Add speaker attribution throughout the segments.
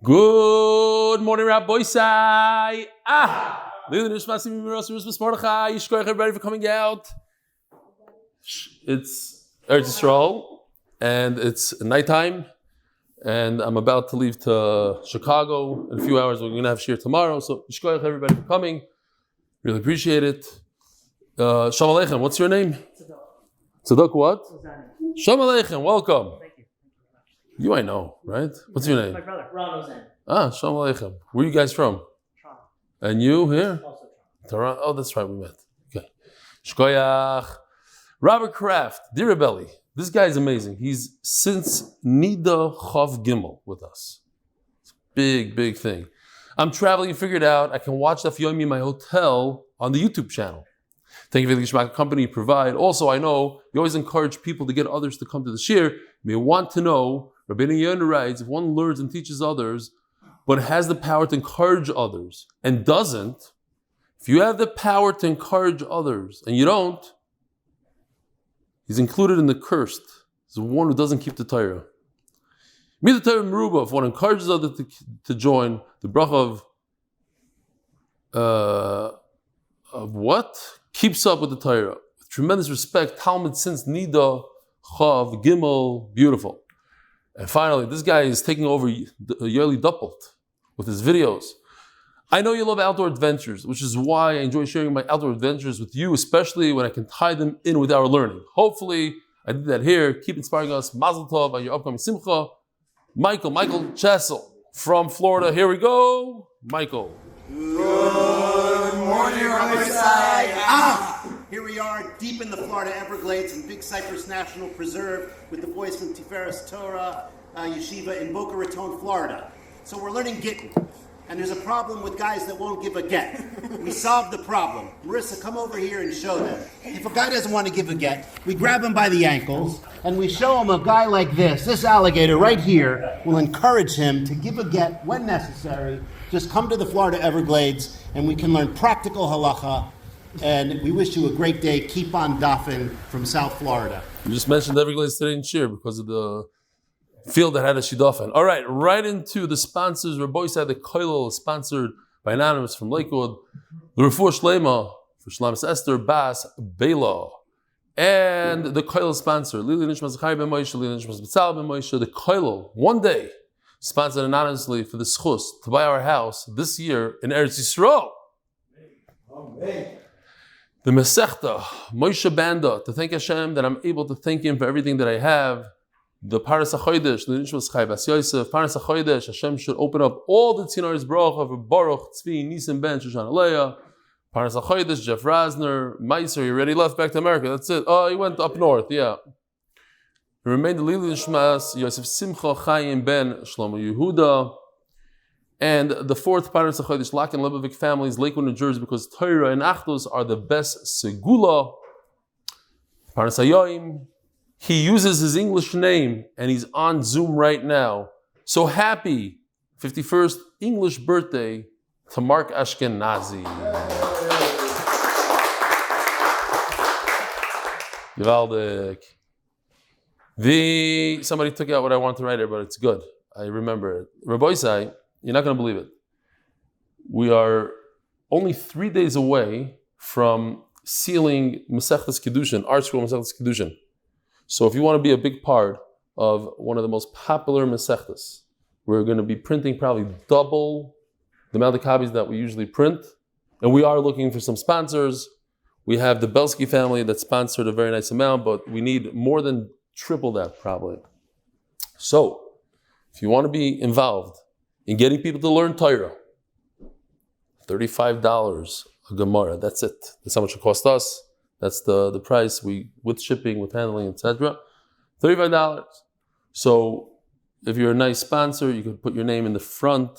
Speaker 1: Good morning, Rabbi Sai. Ilui Nishmas Mordechai. Everybody for coming out. It's Eretz Yisrael, and it's nighttime, and I'm about to leave to Chicago in a few hours. We're going to have shir tomorrow, so yishkoyach everybody for coming. Really appreciate it. Shalom Aleichem. What's your name? Tzadok what? Shalom Aleichem. Welcome.
Speaker 2: Thank you.
Speaker 1: You I know, right? What's your name?
Speaker 2: My brother, Ron.
Speaker 1: Shalom Aleichem. Where are you guys from?
Speaker 2: Toronto.
Speaker 1: And you here?
Speaker 2: Also
Speaker 1: Toronto. Oh, that's right, we met. Okay. Shkoyach. Robert Kraft, dear Belly. This guy is amazing. He's since Nida Chav Gimel with us. It's a big thing. I'm traveling, figured out I can watch Daf Yomi in my hotel on the YouTube channel. Thank you for the Gishmak company you provide. Also, I know you always encourage people to get others to come to the shir. You may want to know, Rabbeinu Yonah writes, if one learns and teaches others, but has the power to encourage others and doesn't, if you have the power to encourage others and you don't, he's included in the cursed. He's the one who doesn't keep the Torah. The Torah Meruba, if one encourages others to join, the bracha of what? Keeps up with the Torah. With tremendous respect, Talmud since Nida, Chav, Gimel, beautiful. And finally, this guy is taking over Yearly Doppelt with his videos. I know you love outdoor adventures, which is why I enjoy sharing my outdoor adventures with you, especially when I can tie them in with our learning. Hopefully, I did that here. Keep inspiring us. Mazel tov on your upcoming Simcha. Michael Chessel from Florida. Here we go. Michael.
Speaker 3: Good morning, Rabbi. Here we are, deep in the Florida Everglades in Big Cypress National Preserve with the boys from Tiferes Torah Yeshiva in Boca Raton, Florida. So we're learning Gittin. And there's a problem with guys that won't give a get. We solved the problem. Marissa, come over here and show them. If a guy doesn't want to give a get, we grab him by the ankles and we show him a guy like this alligator right here will encourage him to give a get when necessary. Just come to the Florida Everglades and we can learn practical halacha. And we wish you a great day. Keep on daven from South Florida.
Speaker 1: You just mentioned Everglades today in shir because of the field that had a shidafan. All right, right into the sponsors. Rabbi said the koilel is sponsored by Anonymous from Lakewood. The Refuos Shlomo for Shlomo's Esther Bas Bela. And the koilel sponsor, Eli Nishmas Chaim ben Moshe, Eli Nishmas Betzal ben Moshe. The koilel, one day, sponsored anonymously for the schus to buy our house this year in Eretz Yisrael.
Speaker 3: Amen.
Speaker 1: The Masechta, Moshe Banda, to thank Hashem that I'm able to thank Him for everything that I have. The Paras HaChodesh, the Nishmas Chayvas Yosef, Paras HaChodesh, Hashem should open up all the tzinorot bracha for Baruch Tzvi Nissim ben Shoshana Lea. Paras HaChodesh, Jeff Rosner, Maaser, he already left back to America, that's it. Oh, he went up north, yeah. He remained the Eli Nishmas, Yosef Simcha, Chaim ben Shlomo Yehuda. And the fourth Paras HaChodesh, Lebovic families, Lakewood NJ, because torah and achdus are the best segula. Paras HaYoim. He uses his English name and he's on Zoom right now. So happy 51st English birthday to Mark Aschkenasy. Givaldik. Somebody took out what I wanted to write here, but it's good. I remember it. Rabbi Sai, you're not going to believe it. We are only 3 days away from sealing Masechtas Kiddushin, Art School Masechtas Kiddushin. So if you want to be a big part of one of the most popular Masechtas, we're going to be printing probably double the amount of copies that we usually print. And we are looking for some sponsors. We have the Belsky family that sponsored a very nice amount, but we need more than triple that probably. So if you want to be involved in getting people to learn Torah, $35 a Gemara, that's it. That's how much it cost us. That's the price, with shipping, with handling, etc. $35. So if you're a nice sponsor, you can put your name in the front.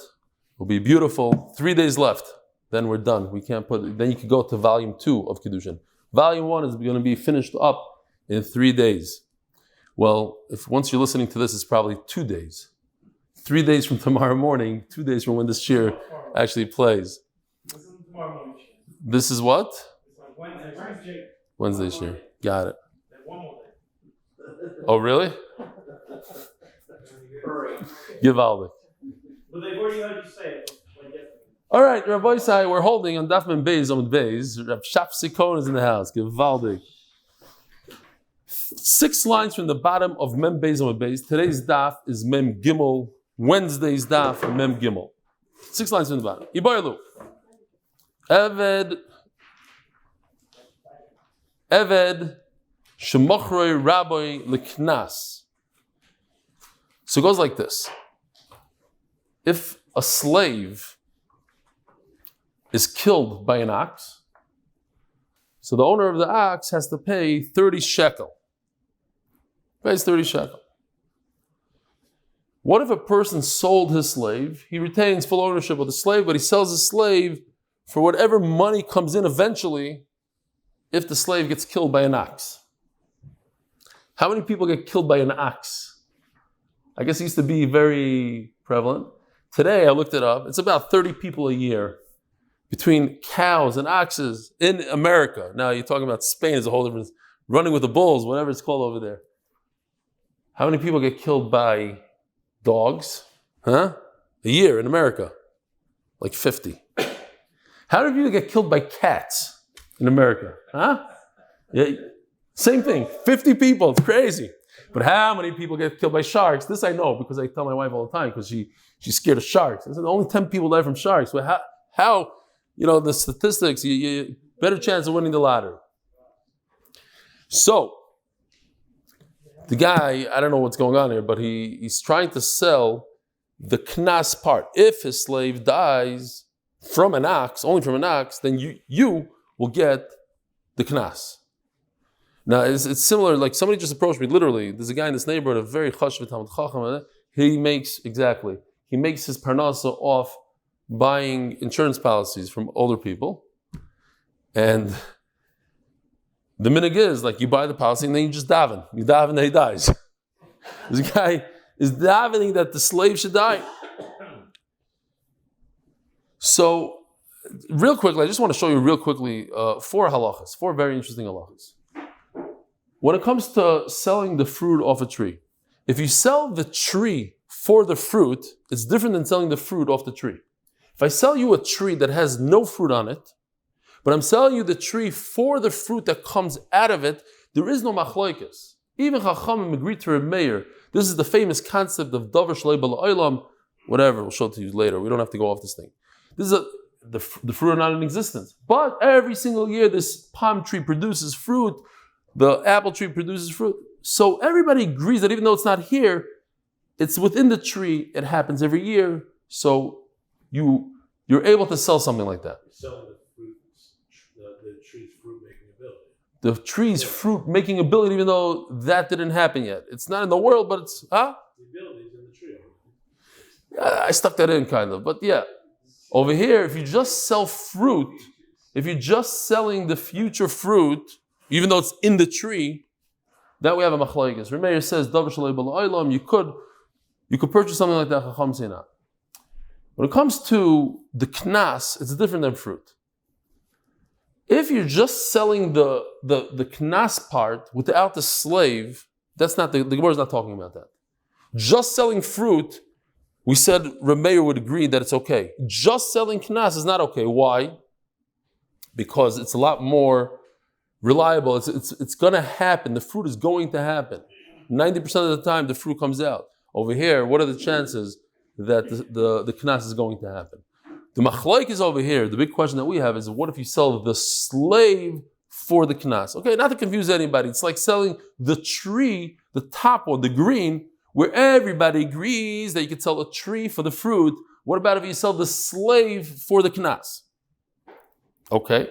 Speaker 1: It'll be beautiful. 3 days left. Then we're done. Then you can go to volume 2 of Kiddushin. Volume 1 is going to be finished up in 3 days. Well, once you're listening to this, it's probably 2 days. 3 days from tomorrow morning, 2 days from when this shir actually plays. This is what? Wednesday shir. Got it. Oh, really? Givaldik.
Speaker 2: But they've already heard you say it. Like yesterday.
Speaker 1: All right, Rabbi Isai, we're holding on Daf Beis, Amud Beis. Rav Shapsikon is in the house. Givaldik. 6 lines from the bottom of Mem Beis Amud Beis. Today's Daf is Mem Gimel. Wednesday's Daf Mem Gimel. 6 lines from the bottom. Ibaylu. Eved Shemochrei Rabbi Leknas. So it goes like this. If a slave is killed by an ox, so the owner of the ox has to pay 30 shekel. Pays 30 shekel. What if a person sold his slave? He retains full ownership of the slave, but he sells his slave for whatever money comes in eventually if the slave gets killed by an ox. How many people get killed by an ox? I guess it used to be very prevalent. Today, I looked it up. It's about 30 people a year between cows and oxes in America. Now, you're talking about Spain, it's a whole different, running with the bulls, whatever it's called over there. How many people get killed by dogs? A year in America? Like 50. How many people get killed by cats in America? Yeah, same thing, 50 people, it's crazy. But how many people get killed by sharks? This I know because I tell my wife all the time because she's scared of sharks. I said, only 10 people die from sharks. Well, how the statistics, you better chance of winning the lottery. So, the guy, I don't know what's going on here, but he's trying to sell the knas part. If his slave dies from an ox, only from an ox, then you will get the knas. Now, it's similar, like somebody just approached me, literally, there's a guy in this neighborhood, a very chashuv Talmid Chacham, he makes his parnasa off buying insurance policies from older people, and the minhag is, like, you buy the policy and then you just daven. You daven that he dies. This guy is davening that the slave should die. So, real quickly, I just want to show you real quickly 4 halachas, 4 very interesting halachas. When it comes to selling the fruit off a tree, if you sell the tree for the fruit, it's different than selling the fruit off the tree. If I sell you a tree that has no fruit on it, but I'm selling you the tree for the fruit that comes out of it, there is no machlokes. Even Chachamim agree to Reb Meir. This is the famous concept of davar shlei b'la'olam, whatever, we'll show it to you later. We don't have to go off this thing. This is the fruit are not in existence. But every single year this palm tree produces fruit, the apple tree produces fruit. So everybody agrees that even though it's not here, it's within the tree, it happens every year. So you're able to sell something like that.
Speaker 2: Selling the tree's fruit-making ability.
Speaker 1: The tree's fruit-making ability, even though that didn't happen yet. It's not in the world, but it's,
Speaker 2: The ability is in the tree.
Speaker 1: I stuck that in kind of, but yeah. Over here, if you just sell fruit, if you're just selling the future fruit, even though it's in the tree, that we have a machlokes. Reb Meir says, davar shlei b'la'olam, you could purchase something like that, Chacham say not. When it comes to the knas, it's different than fruit. If you're just selling the knas part without the slave, that's not the Gemara is not talking about that. Just selling fruit, we said Reb Meir would agree that it's okay. Just selling knas is not okay. Why? Because it's a lot more reliable. It's going to happen. The fruit is going to happen. 90% of the time, the fruit comes out. Over here, what are the chances that the knas is going to happen? The machlokes is over here. The big question that we have is, what if you sell the slave for the knas? Okay, not to confuse anybody. It's like selling the tree, the top one, the green, where everybody agrees that you can sell a tree for the fruit. What about if you sell the slave for the knas? Okay.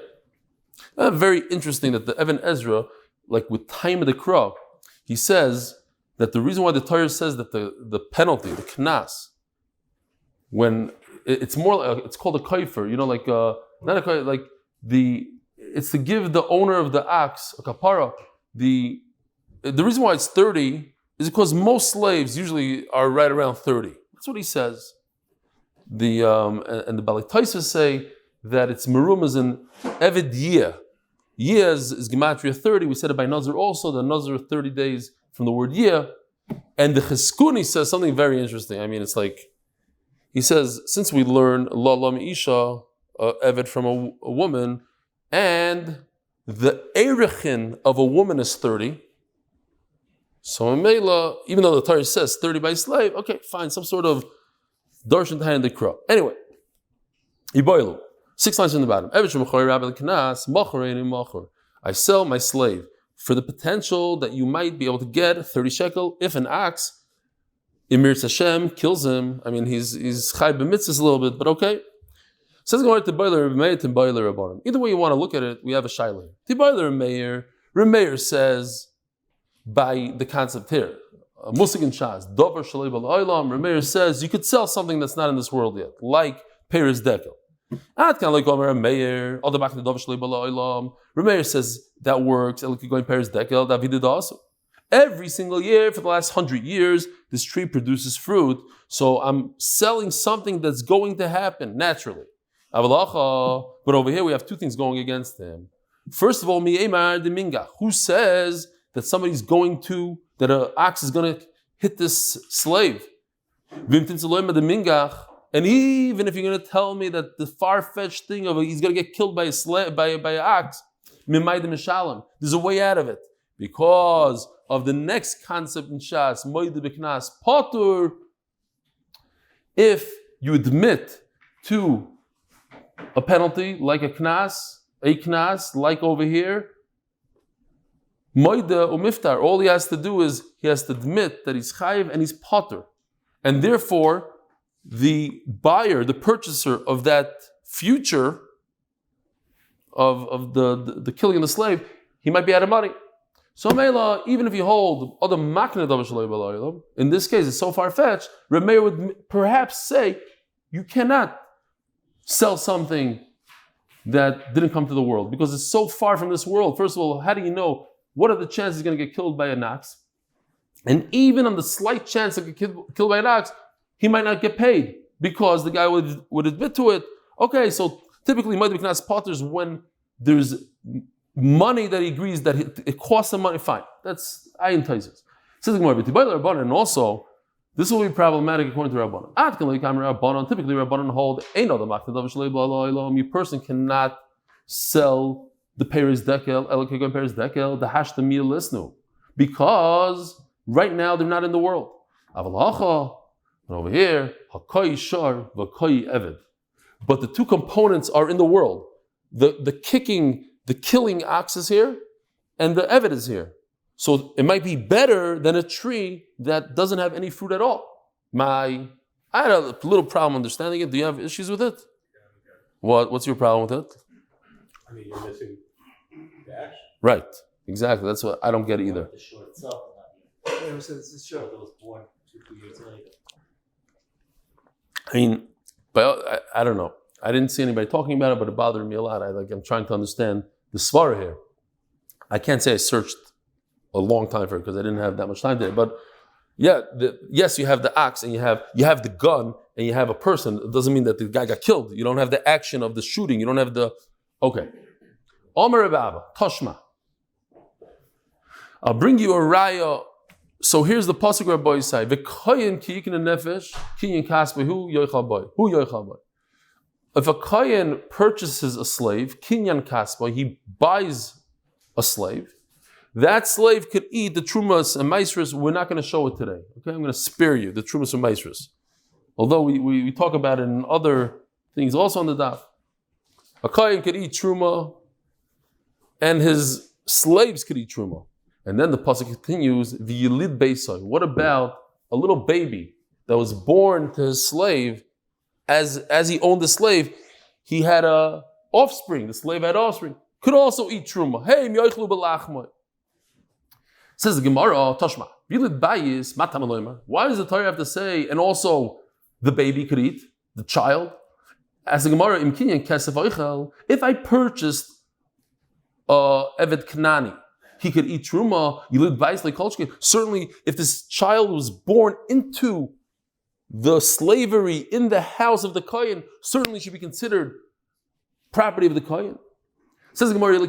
Speaker 1: Very interesting that the Even Ezra, like with time of the crow, he says that the reason why the Torah says that the penalty, the knas, when it's more like, it's called a kaifer, not a kaifer, like it's to give the owner of the ox a kapara. The reason why it's 30 is because most slaves usually are right around 30. That's what he says. And the Balei Tosfos say that it's merumas in Eved Yeh. Yeh is gematria 30. We said it by Nazir also. The Nazir 30 days from the word Yeh. And the Cheskuni says something very interesting. I mean, it's like, he says, since we learn la lam isha, eved from a woman, and the erechin of a woman is 30, so in Mela, even though the Torah says 30 by slave, okay, fine, some sort of darshan tahan the crow. Anyway, Iboilu, 6 lines from the bottom. I sell my slave for the potential that you might be able to get 30 shekel if an ox, Emir Hashem, kills him. I mean, he's chai b'mitzvahs a little bit, but okay. Says going to boiler Rabbanim. Either way you want to look at it, we have a shaila. Tiboiler Remeir says by the concept here. Musik and Shas, Dover Shalei Bal Olam. Remeir says you could sell something that's not in this world yet, like Peres Dekel. Ad kan like Omer Remeir, all the back to Dover Shalei Bal Olam. Remeir says that works. And like going Peres Dekel, David also. Every single year for the last 100 years, this tree produces fruit. So I'm selling something that's going to happen naturally. But over here we have two things going against him. First of all, who says that that an ox is going to hit this slave? And even if you're going to tell me that the far-fetched thing of he's going to get killed by an ox, there's a way out of it. Because of the next concept in Shas, Moide B'Knas Potur, if you admit to a penalty like a knas, like over here, Moide Umiftar, all he has to do is he has to admit that he's chayiv and he's potter. And therefore, the buyer, the purchaser of that future of the killing of the slave, he might be out of money. So Mela, even if you hold other makna davar shaloi b'laylam, in this case it's so far-fetched, Remeir would perhaps say you cannot sell something that didn't come to the world because it's so far from this world. First of all, how do you know what are the chances he's going to get killed by an ox? And even on the slight chance of get killed by an ox, he might not get paid because the guy would admit to it. Okay, so typically Moed B'Knas Potters when there's money that he agrees that it costs him money, fine. That's ayin taisus. Says the Gemara, and also this will be problematic according to Rabbanan. Typically Rabbanan hold a person cannot sell the Peres Dekel, the Hashtamir Lisnu, because right now they're not in the world. And over here, but the two components are in the world. The killing ox is here, and the eved is here. So it might be better than a tree that doesn't have any fruit at all. I had a little problem understanding it. Do you have issues with it? What's your problem with it?
Speaker 2: I mean, you're missing dash.
Speaker 1: Right, exactly. That's what I don't get either.
Speaker 4: The short itself. It's short. It was born 2 years later.
Speaker 1: I mean, but I don't know. I didn't see anybody talking about it, but it bothered me a lot. I'm trying to understand the svara here. I can't say I searched a long time for it because I didn't have that much time today. But yeah, yes, you have the ox and you have the gun and you have a person. It doesn't mean that the guy got killed. You don't have the action of the shooting. You don't have the okay. Omer Abba Toshma. I'll bring you a raya. So here's the pasuk where boys say v'koyin ki yikin nefesh kinyan kasbehu yoichal boy. Who yoichal boy? If a kohen purchases a slave, kinyan kasba, he buys a slave. That slave could eat the trumas and maisras. We're not going to show it today. Okay, I'm going to spare you the trumas and maisras. Although we talk about it in other things, also on the daf. A kohen could eat truma, and his slaves could eat truma. And then the pasuk continues, v'yilid beisai. What about a little baby that was born to his slave? As he owned the slave, he had a offspring. The slave had offspring. Could also eat truma. Hey, miyochlu belachma. Says the Gemara, Toshma. Why does the Torah have to say, and also the baby could eat, the child? As the Gemara, if I purchased Evet Knani, he could eat truma. Certainly, if this child was born into the slavery in the house of the kohen, certainly should be considered property of the kohen. Says the Gemara,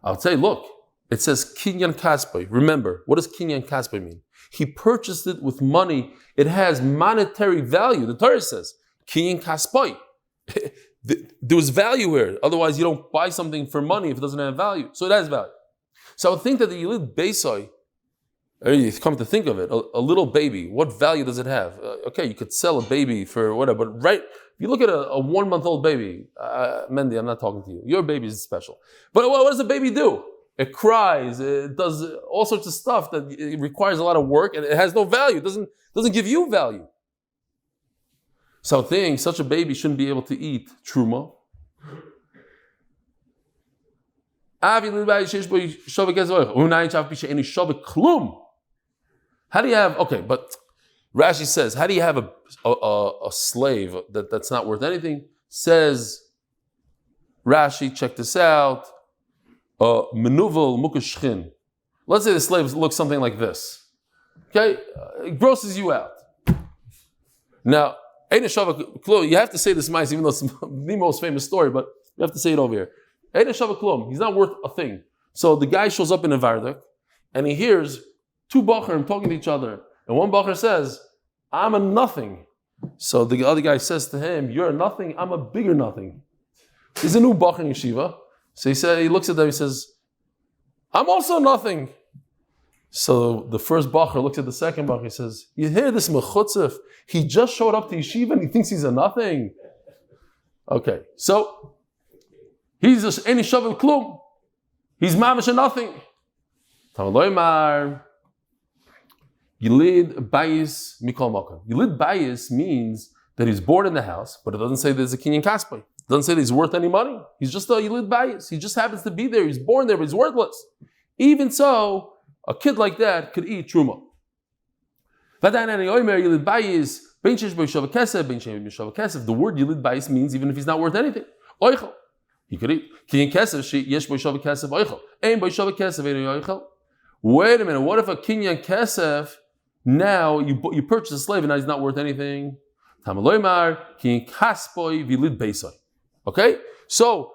Speaker 1: I'll say, look, it says kinyan kaspai. Remember, what does kinyan kaspai mean? He purchased it with money. It has monetary value. The Torah says kinyan kaspai. There was value here. Otherwise, you don't buy something for money if it doesn't have value. So it has value. So I would think that the Yilid Beisai, you come to think of it, a little baby, what value does it have? Okay, you could sell a baby for whatever, but if you look at a 1 month-old baby, Mendy, I'm not talking to you. Your baby is special. But what does the baby do? It cries, it does all sorts of stuff that it requires a lot of work, and it has no value. It doesn't give you value. So I think such a baby shouldn't be able to eat truma. How do you have, okay, but Rashi says, how do you have a slave that's not worth anything? Says Rashi, check this out, menuvel mukashchin. Let's say the slave looks something like this. Okay, it grosses you out. Now, you have to say this mice, even though it's the most famous story, but you have to say it over here. He's not worth a thing. So the guy shows up in a Vardak, and he hears two Bacharim talking to each other, and one Bachar says, I'm a nothing. So the other guy says to him, you're a nothing, I'm a bigger nothing. He's a new Bachar in Yeshiva. So he looks at them, he says, I'm also nothing. So the first Bachar looks at the second Bachar, he says, you hear this mechutzef? He just showed up to Yeshiva and he thinks he's a nothing. Okay, so he's just any shavu klum. He's mamish a nothing. Tamaloymar Yilid Bayis Mikol Makam. Yilid Bayis means that he's born in the house, but it doesn't say there's a kinyan kaspai. It doesn't say that he's worth any money. He's just a Yilid Bayis. He just happens to be there. He's born there, but he's worthless. Even so, a kid like that could eat truma. The word Yilid Bayis means even if he's not worth anything. Oichel. He could eat. Wait a minute, what if a kinyan kesef, now you purchase a slave and now he's not worth anything? Okay? So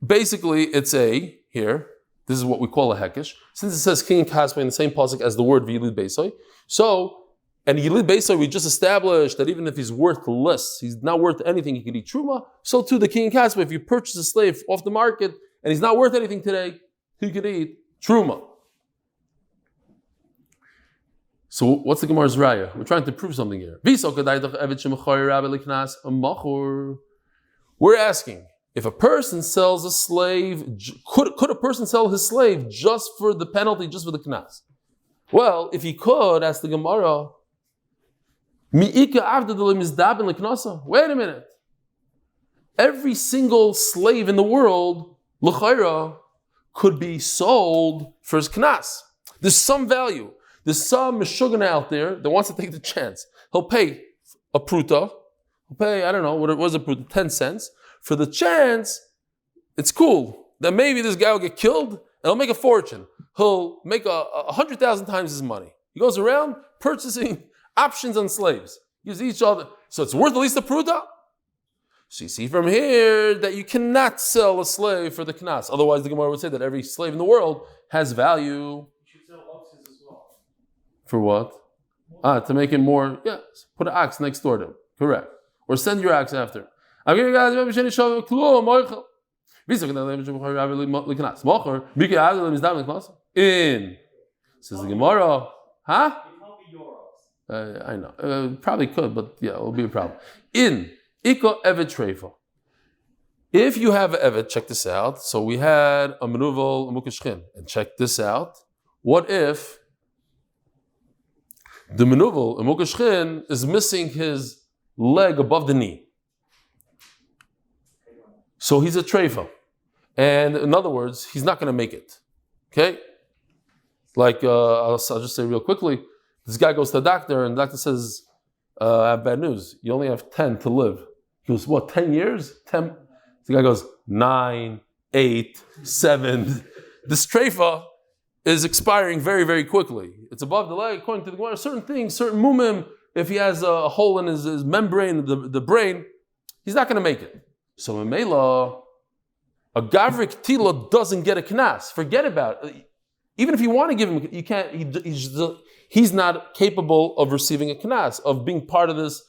Speaker 1: basically it's here, this is what we call a hekesh. Since it says kinyan kaspoy in the same pasuk as the word v'yilid beisoy, so, and yilid beisoy, we just established that even if he's worthless, he's not worth anything, he could eat truma. So too the kinyan kaspoy, if you purchase a slave off the market and he's not worth anything today, he could eat truma. So what's the Gemara's raya? We're trying to prove something here. We're asking, if a person sells a slave, could a person sell his slave just for the penalty, just for the knas? Well, if he could, ask the Gemara, wait a minute. Every single slave in the world, l'chayra, could be sold for his knas. There's some value. There's some meshugana out there that wants to take the chance. He'll pay a pruta. He'll pay, I don't know, what it was a pruta, 10 cents. For the chance, it's cool that maybe this guy will get killed and he'll make a fortune. He'll make 100,000 times his money. He goes around purchasing options on slaves. Gives each other. So it's worth at least a pruta. So you see from here that you cannot sell a slave for the knas. Otherwise the Gemara would say that every slave in the world has value. For what? To make it more, put an ox next door to him. Correct. Or send your ox after. In. Says the Gemara. Huh? I know. Probably could, but yeah, it will be a problem. In. Iko evet treifa. If you have an evet, check this out. So we had a menuvel, a mukashchin. And check this out. What if the menuvel, a mukashchin, is missing his leg above the knee? So he's a treifa. And in other words, he's not going to make it. Okay? Like, I'll just say real quickly, this guy goes to the doctor and the doctor says, I have bad news. You only have 10 to live. He goes, what, 10 years? 10? The guy goes, 9, 8, 7. This treifa is expiring very, very quickly. It's above the leg, according to the Gemara. Certain things, certain mumim, if he has a hole in his membrane, the brain, he's not going to make it. So in Mela, a gavrik tila doesn't get a knas. Forget about it. Even if you want to give him, you can't. He's not capable of receiving a knas, of being part of this.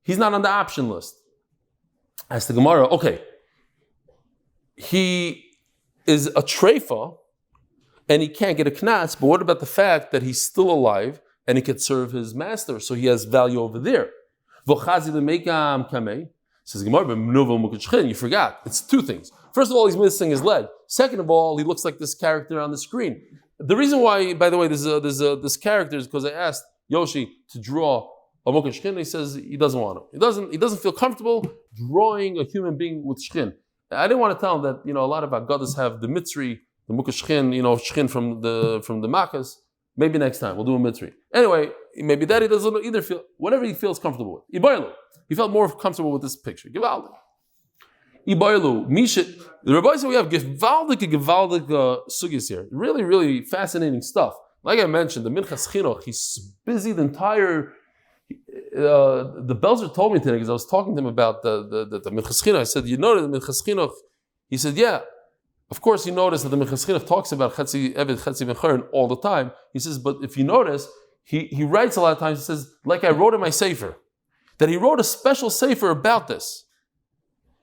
Speaker 1: He's not on the option list. As the Gemara, okay, he is a treifa, and he can't get a knas, but what about the fact that he's still alive and he could serve his master, so he has value over there? Says Gemara, you forgot. It's two things. First of all, he's missing his leg. Second of all, he looks like this character on the screen. The reason why, by the way, this character is because I asked Yoshi to draw a mukha shchin. He says he doesn't want to. He doesn't feel comfortable drawing a human being with shchin. I didn't want to tell him that a lot of Agadas have the mitzri, the mukha shchin, shchin from the makas. Maybe next time we'll do a mitzri. Anyway, maybe that he doesn't either feel whatever he feels comfortable with. He felt more comfortable with this picture. Givaldik. The Rabbi said we have Givaldik sugis here. Really, really fascinating stuff. Like I mentioned, the Minchas Chinuch, he's busy the entire. The Belzer told me today because I was talking to him about the Minchas Chinuch. I said, you notice the Minchas Chinuch? He said, yeah. Of course, you notice that the Minchas Chinuch talks about Chetzi Eved, Chetzi B'Chorin all the time. He says, but if you notice, he writes a lot of times. He says, like I wrote in my sefer, that he wrote a special sefer about this.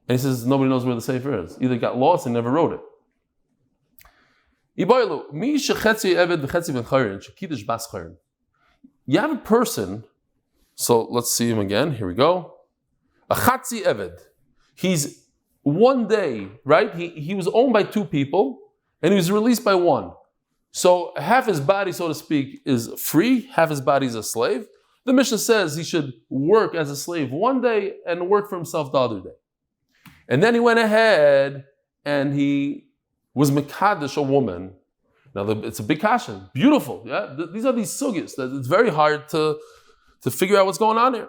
Speaker 1: And he says, nobody knows where the sefer is. Either got lost and never wrote it. You have a person, so let's see him again. Here we go. A chatzi eved. He's one day, right? He was owned by two people, and he was released by one. So half his body, so to speak, is free, half his body is a slave. The Mishnah says he should work as a slave one day and work for himself the other day. And then he went ahead and he was mekadesh a woman. Now it's a big kasha, beautiful. Yeah, these are these sugis that it's very hard to figure out what's going on here.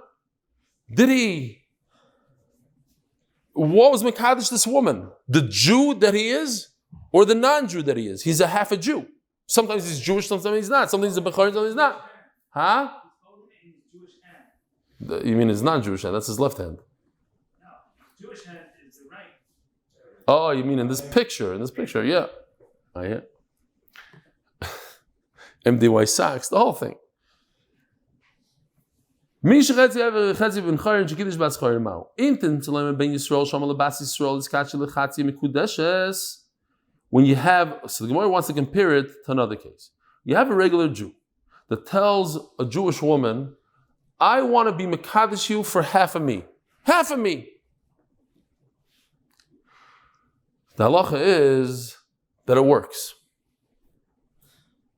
Speaker 1: What was mekadesh this woman? The Jew that he is, or the non-Jew that he is? He's a half a Jew. Sometimes he's Jewish, sometimes he's not. Sometimes he's a Bechor, sometimes he's not. Huh? You mean his non-Jewish hand? That's his left hand.
Speaker 4: No, Jewish hand is the right.
Speaker 1: Oh, you mean in this picture? In this picture, yeah. I hear. MDY socks, the whole thing. When you have so the Gemara wants to compare it to another case. You have a regular Jew that tells a Jewish woman, I want to be mekadesh you for half of me. Half of me. The halacha is that it works.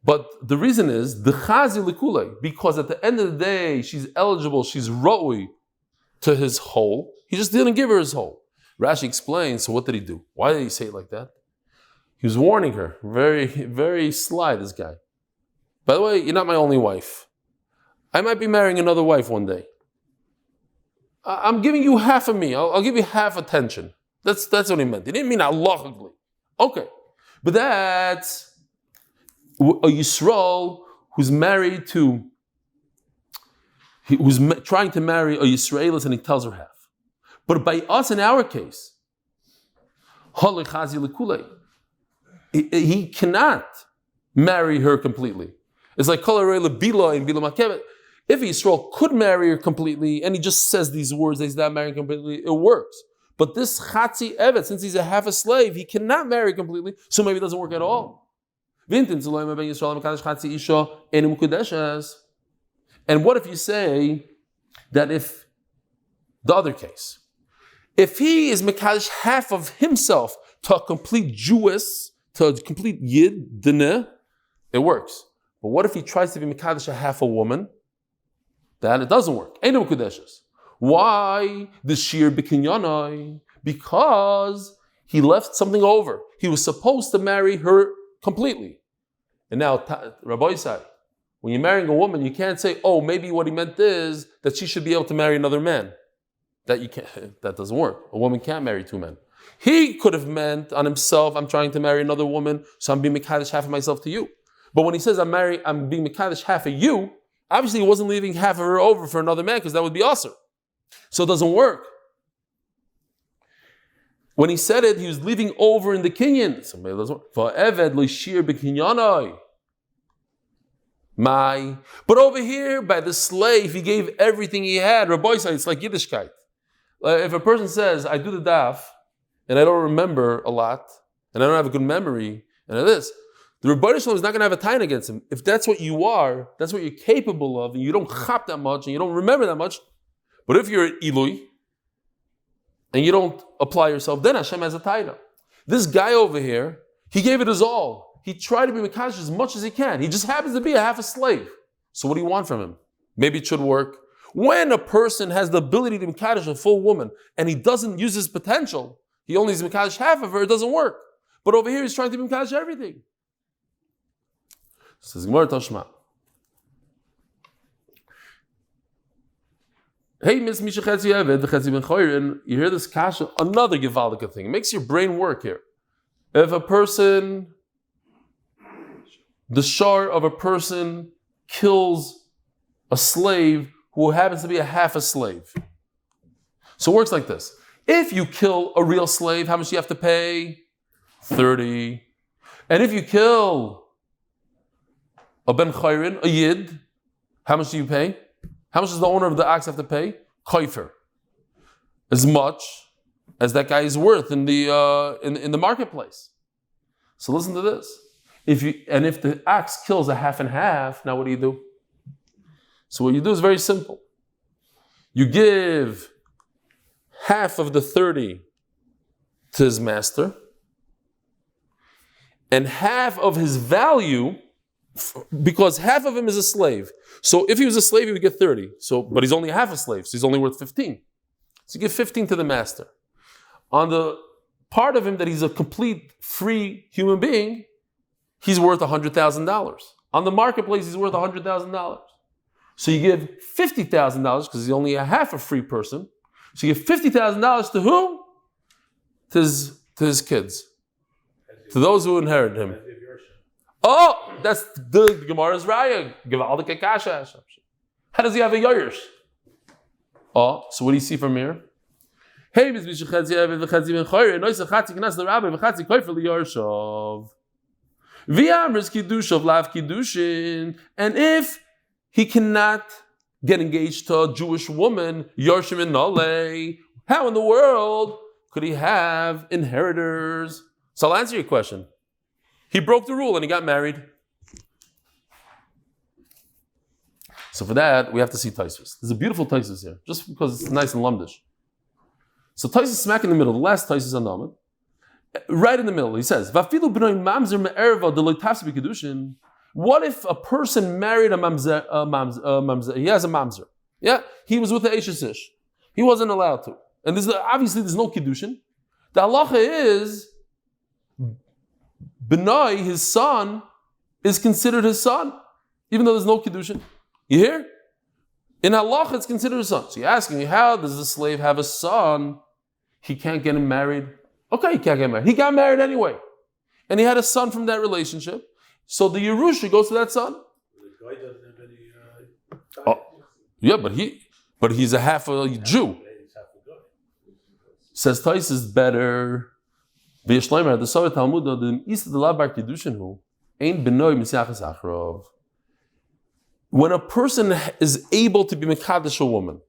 Speaker 1: But the reason is, the chazi likulei, because at the end of the day, she's eligible, she's roi to his whole. He just didn't give her his whole. Rashi explains, so what did he do? Why did he say it like that? He was warning her. Very, very sly, this guy. By the way, you're not my only wife. I might be marrying another wife one day. I'm giving you half of me. I'll give you half attention. That's what he meant. He didn't mean halachically. Okay. But that's a Yisrael who's married to, who's trying to marry a Yisraelis and he tells her half. But by us, in our case, he cannot marry her completely. It's like Kol Harei Bila and Bila Makebet. If Yisrael could marry her completely and he just says these words that he's not marrying completely, it works. But this Chatzi Evet, since he's a half a slave, he cannot marry completely, so maybe it doesn't work at all. And what if you say that if the other case, if he is mekadesh half of himself to a complete Jewess, to a complete Yid, Dineh, it works. But what if he tries to be mekadesh a half a woman? Then it doesn't work. Ain't no mekudeshes. Why the shir b'kinyanai? Because he left something over. He was supposed to marry her completely. And now, Rabbi said, when you're marrying a woman, you can't say, oh, maybe what he meant is that she should be able to marry another man. That you can't. That doesn't work. A woman can't marry two men. He could have meant on himself, I'm trying to marry another woman, so I'm being mekadesh half of myself to you. But when he says I'm being mekadesh half of you, obviously he wasn't leaving half of her over for another man because that would be aser. So it doesn't work. When he said it, he was leaving over in the kinyan. So maybe it doesn't work. But over here, by the slave, he gave everything he had. Rabbi said, it's like Yiddishkeit. If a person says, I do the daf, and I don't remember a lot, and I don't have a good memory, and this, the Rebbeinu Shalom is not going to have a time against him. If that's what you are, that's what you're capable of, and you don't chap that much, and you don't remember that much, but if you're an Ilui, and you don't apply yourself, then Hashem has a taina. This guy over here, he gave it his all. He tried to be Mekadosh as much as he can. He just happens to be a half a slave. So what do you want from him? Maybe it should work. When a person has the ability to Mekadosh a full woman, and he doesn't use his potential, he only is Mekadosh half of her, it doesn't work. But over here, he's trying to be Mekadosh everything. Says Gemara Tashma. Hey, Miss Misha Chetzi Eved, the Chetzi Ben Choyrin, you hear this kasha, another Gevaldika thing. It makes your brain work here. If a person, the shar of a person kills a slave who happens to be a half a slave. So it works like this. If you kill a real slave, how much do you have to pay? 30. And if you kill a ben chayrin, a yid, how much do you pay? How much does the owner of the ox have to pay? Koifer. As much as that guy is worth in the marketplace. So listen to this. If the ox kills a half and half, now what do? So what you do is very simple. You give half of the 30 to his master, and half of his value, because half of him is a slave. So if he was a slave, he would get 30. But he's only half a slave, so he's only worth 15. So you give 15 to the master. On the part of him that he's a complete free human being, he's worth $100,000. On the marketplace, he's worth $100,000. So you give $50,000 because he's only a half a free person. So you give $50,000 to who? To his kids. To those who inherit him. Oh, that's the Gemara's raya. Gevaldika kasha. How does he have a yoyers? Oh, so what do you see from here? Hey, and if he cannot get engaged to a Jewish woman, Yorshim in Nole, how in the world could he have inheritors? So I'll answer your question. He broke the rule and he got married. So for that, we have to see Taisus. There's a beautiful Taisus here, just because it's nice and lumdish. So Taisus is smack in the middle, the last Taisus on Amud. Right in the middle, he says, what if a person married a mamzer? He has a mamzer. Yeah, he was with the Eishesish. He wasn't allowed to. And obviously there's no kiddushin. The halacha is, Benai, his son, is considered his son, even though there's no kiddushin. You hear? In halacha, it's considered his son. So you're asking me, how does the slave have a son? He can't get him married. Okay, he can't get married. He got married anyway. And he had a son from that relationship. So the Yerusha goes to that son.
Speaker 2: The guy doesn't have any...
Speaker 1: but he's a half a Jew.
Speaker 2: He's half a guy.
Speaker 1: Says Tais is better. The Sovet Talmud, the East of the Labar Kiddushin who ain't benoi misachas achrov. When a person is able to be mekadosh a woman,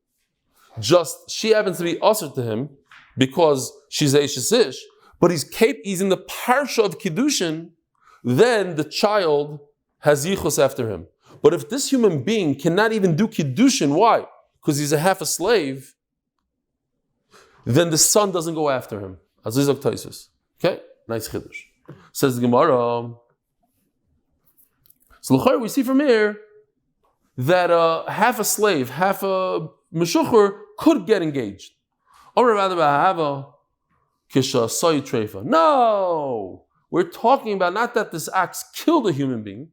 Speaker 1: just she happens to be usher to him because she's a shesish, but he's in the parsha of kiddushin, then the child has yichus after him. But if this human being cannot even do kiddushin, why? Because he's a half a slave, then the son doesn't go after him. Azizak Taisus. Okay, nice chiddush. Says the Gemara. So we see from here that half a slave, half a meshucher could get engaged. No, we're talking about not that this axe killed a human being.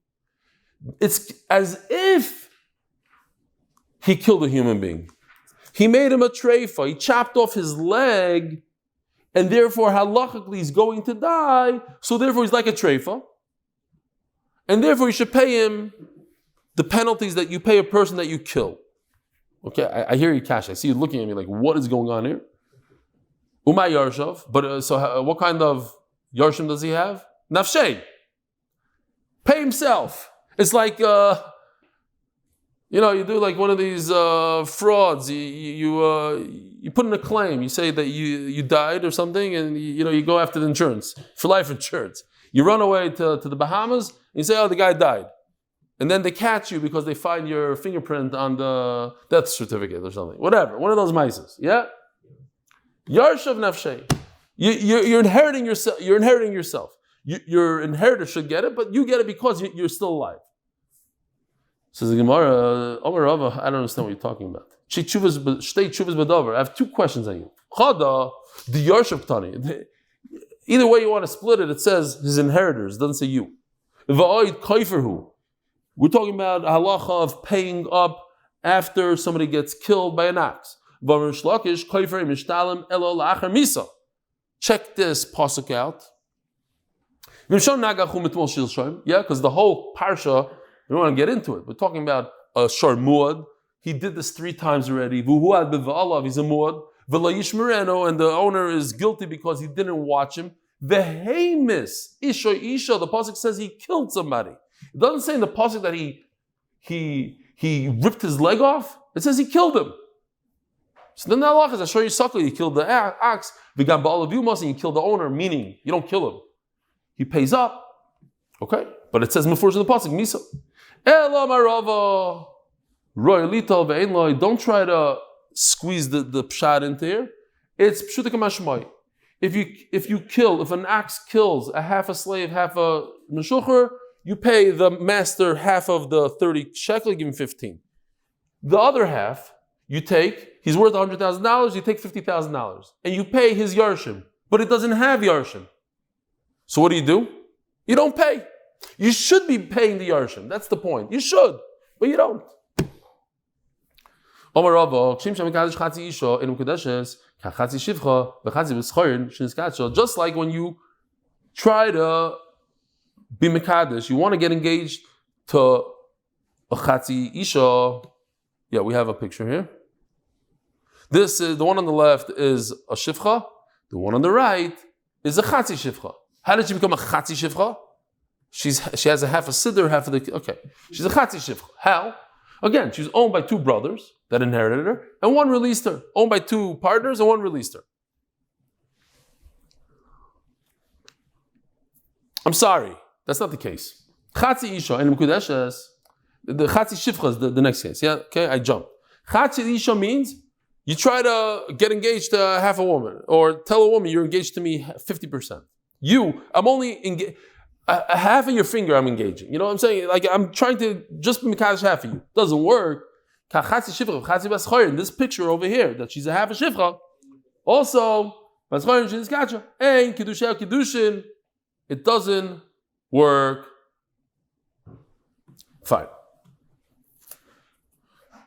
Speaker 1: It's as if he killed a human being. He made him a treifa. He chopped off his leg, and therefore halachically he's going to die. So therefore he's like a treifa, and therefore you should pay him the penalties that you pay a person that you kill. Okay, I hear you, Cash. I see you looking at me like, what is going on here? Umay Yarshav. But what kind of Yarshim does he have? Nafshay. Pay himself. It's like You do like one of these frauds. You put in a claim. You say that you died or something, and you go after the insurance for life insurance. You run away to the Bahamas. And you say, "Oh, the guy died," and then they catch you because they find your fingerprint on the death certificate or something. Whatever, one of those mices. Yeah. Yarshav nafshay. You're inheriting yourself. You're inheriting yourself. Your inheritor should get it, but you get it because you're still alive. Says the Gemara, Omer Rava, I don't understand what you're talking about. I have two questions on you. Chada, the Yarshav Tani. Either way you want to split it, it says his inheritors, it doesn't say you. We're talking about halacha of paying up after somebody gets killed by an axe. Check this pasuk out. Yeah, because the whole parsha, we don't want to get into it. We're talking about a shor muad. He did this 3 times already. He's a muad. And the owner is guilty because he didn't watch him. Vehemis isha. The pasuk says he killed somebody. It doesn't say in the pasuk that he ripped his leg off. It says he killed him. So then the halach is Asher Yisakli, you killed the ox, V'gam ba'alav yumos, and you kill the owner, meaning you don't kill him. He pays up. Okay? But it says Mefurish in the pasuk, Misa. Ela marava, roy lito ve'ein loy, don't try to squeeze the pshat into here. It's pshutik mashmai. If an ox kills a half a slave, half a meshucher, you pay the master half of the 30 shekel, you give him 15. The other half, he's worth $100,000, you take $50,000. And you pay his yarshim. But it doesn't have yarshim. So what do? You don't pay. You should be paying the yarshim. That's the point. You should, but you don't. Just like when you try to be mekadesh, you want to get engaged to a chatzi isha. Yeah, we have a picture here. This is the one on the left is a shivcha. The one on the right is a chatzi shivcha. How did she become a chatzi shivcha? She has a half a siddur, half of the. Okay, she's a chatzi shivcha. How? Again, she was owned by 2 brothers that inherited her, and one released her. Owned by 2 partners, and one released her. I'm sorry, that's not the case. Chatzi isha and mukudeshes. The chatzi shivcha is the next case. Yeah, okay, I jumped. Chatzi isha means you try to get engaged to half a woman, or tell a woman you're engaged to me 50%. I'm only engaged. Half of your finger I'm engaging. You know what I'm saying? Like I'm trying to just be mekadosh half of you. Doesn't work. In this picture over here, that she's a half a shivcha. Also, it doesn't work. Fine.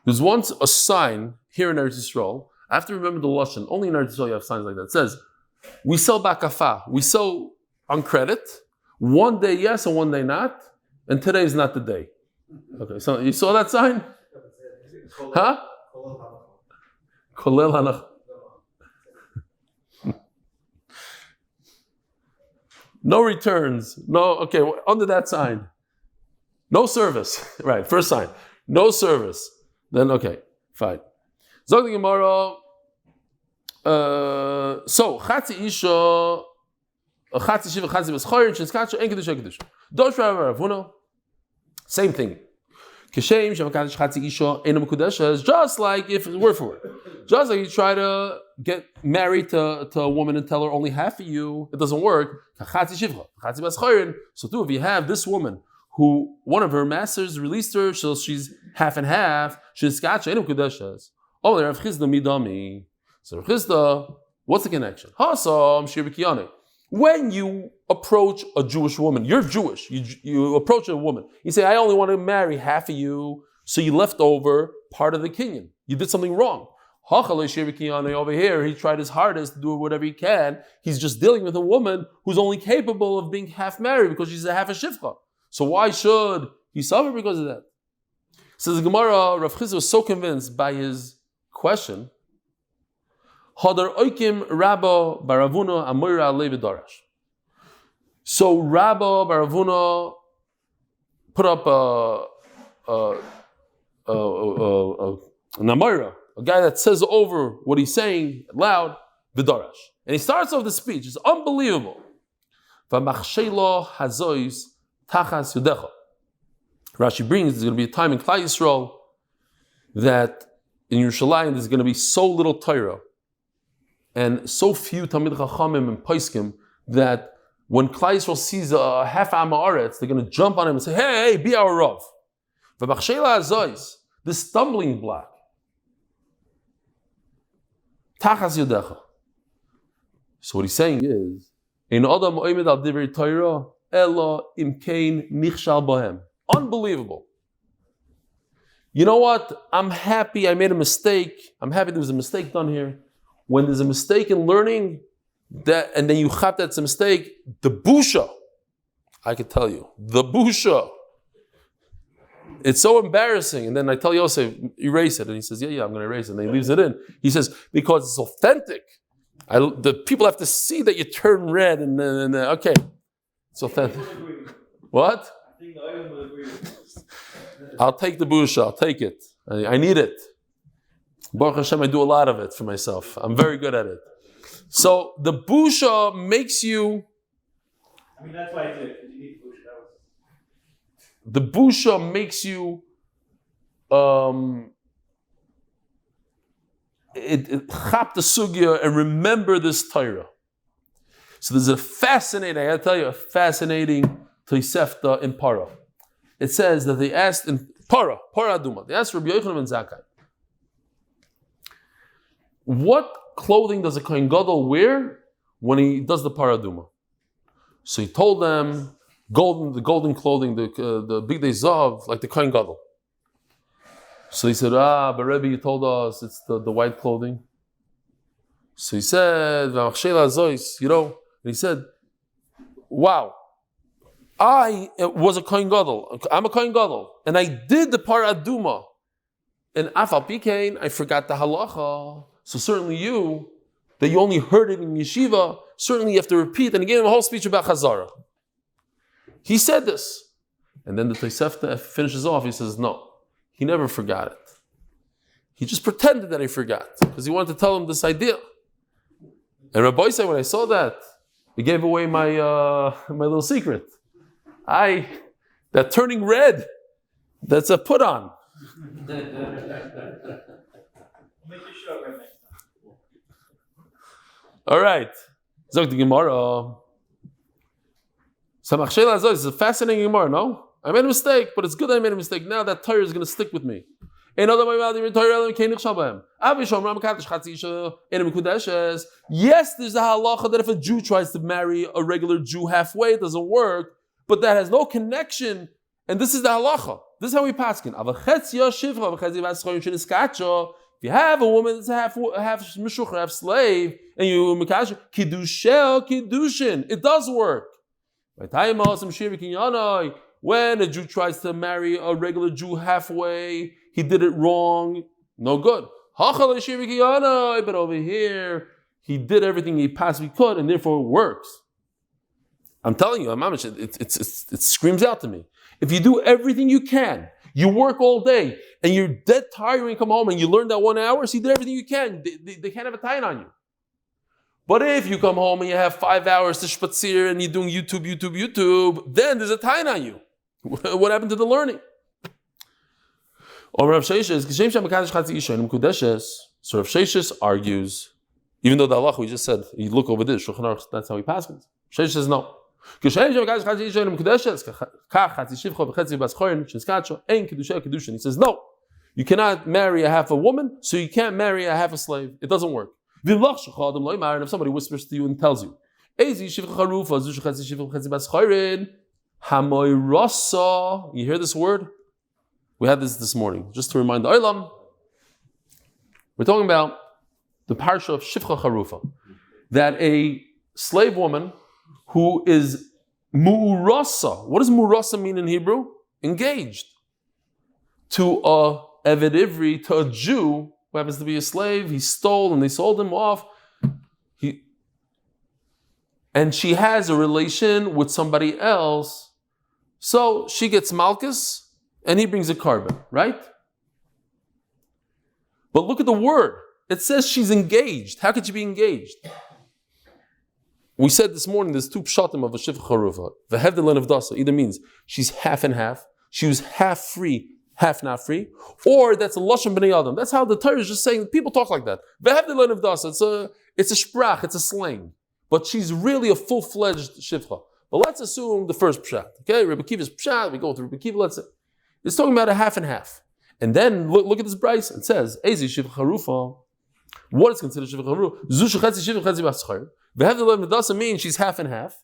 Speaker 1: There's once a sign here in Eretz Yisrael. I have to remember the lashon. Only in Eretz Yisrael you have signs like that. It says, we sell bakafa. We sell on credit. One day yes and one day not. And today is not the day. Okay, so you saw that sign? Huh? Kolel hanach. No returns. No, okay, under that sign. No service. Right, first sign. No service. Then, okay, fine. Zog the Gemara. So, Chatzi Isha, Chatzi Shiva, Chatzi B'Schoyer, Shinskacha, En Kedusha, Kedusha. Dosh Ravuno. Same thing. Kishem, Shavakadosh, Chatzi Isha, Enam Kudesha is just like if word for word. Just like you try to get married to a woman and tell her only half of you, it doesn't work. Chatzi Shiva, Chatzi B'Schoyer. So too, if you have this woman who one of her masters released her, so she's half and half, Shinskacha, Enam Kudesha. Oh, they have Chizda Midami. So Chizda, what's the connection? Hasam Shir B'Kiyane. When you approach a Jewish woman, you're Jewish, you approach a woman, you say, I only want to marry half of you, so you left over part of the kinyan. You did something wrong. Over here, he tried his hardest to do whatever he can. He's just dealing with a woman who's only capable of being half married because she's a half a shivcha. So why should he suffer because of that? Says the Gemara, Rav Chizda was so convinced by his question. Hadar oikim Rabba Baravuna Amira Levi Darash. So Rabba Baravuna put up Namayra, a guy that says over what he's saying loud, v'darash. And he starts off the speech. It's unbelievable. Rashi brings, there's going to be a time in Klal Yisrael that in Yerushalayim there's going to be so little torah and so few Talmid Chachamim and Poskim that when Klal Yisrael sees a half Am Haaretz, they're going to jump on him and say, hey, be our Rav. This stumbling block, Tachas Yodecha. So what he's saying is, Ein Adam Oimed al Divrei Torah, Ela Imkein Nichshal Bohem. Unbelievable. You know what? I'm happy I made a mistake. I'm happy there was a mistake done here. When there's a mistake in learning, that and then you chap that's a mistake, the busha, I could tell you, the busha. It's so embarrassing. And then I tell Yosef, erase it. And he says, yeah, I'm going to erase it. And then he leaves it in. He says, because it's authentic. The people have to see that you turn red and then, okay, it's authentic. What?
Speaker 4: I think the item will agree with this.
Speaker 1: I'll take the busha. I'll take it. I need it. Baruch Hashem, I do a lot of it for myself. I'm very good at it. So the busha makes you.
Speaker 4: I mean, that's why I did it. You need busha.
Speaker 1: The busha makes you. Chap the sugya and remember this Torah. So there's a fascinating. I got to tell you, a fascinating Tosefta in Para. It says that they asked in Para Aduma. They asked Rabbi Yochanan ben Zakkai, what clothing does a Kohen Gadol wear when he does the Para Aduma? So he told them the golden clothing, the big day zav, like the Kohen Gadol. So he said, but Rebbe, you told us it's the white clothing. So he said, and he said, wow, I was a Kohen Gadol. I'm a Kohen Gadol. And I did the Para Aduma. And Afal Pikein, I forgot the halacha. So certainly you, that you only heard it in yeshiva, certainly you have to repeat. And he gave him a whole speech about Chazara. He said this. And then the Tosefta finishes off. He says, no, he never forgot it. He just pretended that he forgot because he wanted to tell him this idea. And Rabbi said, when I saw that, he gave away my little secret. That turning red, that's a put on.
Speaker 4: Make your show right next time.
Speaker 1: All right. Zog the Gemara. Samachshela Azoi is a fascinating Gemara, no? I made a mistake, but it's good I made a mistake. Now that Torah is going to stick with me. Yes, there's a halacha that if a Jew tries to marry a regular Jew halfway, it doesn't work, but that has no connection. And this is the halacha. This is how we paskin. If you have a woman that's half mishucha, half slave, and you mekash kiddushin, it does work. When a Jew tries to marry a regular Jew halfway, he did it wrong, no good. But over here, he did everything he possibly could, and therefore it works. I'm telling you, it screams out to me. If you do everything you can, you work all day, and you're dead tired when you come home, and you learn that 1 hour, so you did everything you can. They can't have a tie on you. But if you come home and you have 5 hours to spatzir and you're doing YouTube, then there's a tie on you. What happened to the learning? So Rav Sheshes argues, even though the halacha we just said, you look over this, that's how he passes. Sheshes says no. He says no. You cannot marry a half a woman, so you can't marry a half a slave. It doesn't work. And if somebody whispers to you and tells you, you hear this word? We had this morning, just to remind the Olam. We're talking about the parsha of Shifcha Charufa, that a slave woman who is mu'urasa. What does mu'urasa mean in Hebrew? Engaged to a Eved Ivri, to a Jew who happens to be a slave. He stole and they sold him off. And she has a relation with somebody else. So she gets malchus and he brings a carbon, right? But look at the word. It says she's engaged. How could she be engaged? We said this morning there's two pshatim of a shivcha charufa. V'hevdelen of dasa either means she's half and half. She was half free, half not free, or that's a lashon b'nei adam. That's how the Torah is just saying. People talk like that. V'hevdelen of dasa. It's a sprach. It's a slang. But she's really a full-fledged shivcha. But let's assume the first pshat. Okay, Rebbe Kiva's pshat. We go to Rebbe Kiva. Let's say it's talking about a half and half. And then look at this brayso. It says ezi shivcha charufa. What is considered shivcha charufa? Zu shechetzi shivcha chetzi b'aschar. V'hevdelen of dasa means she's half and half.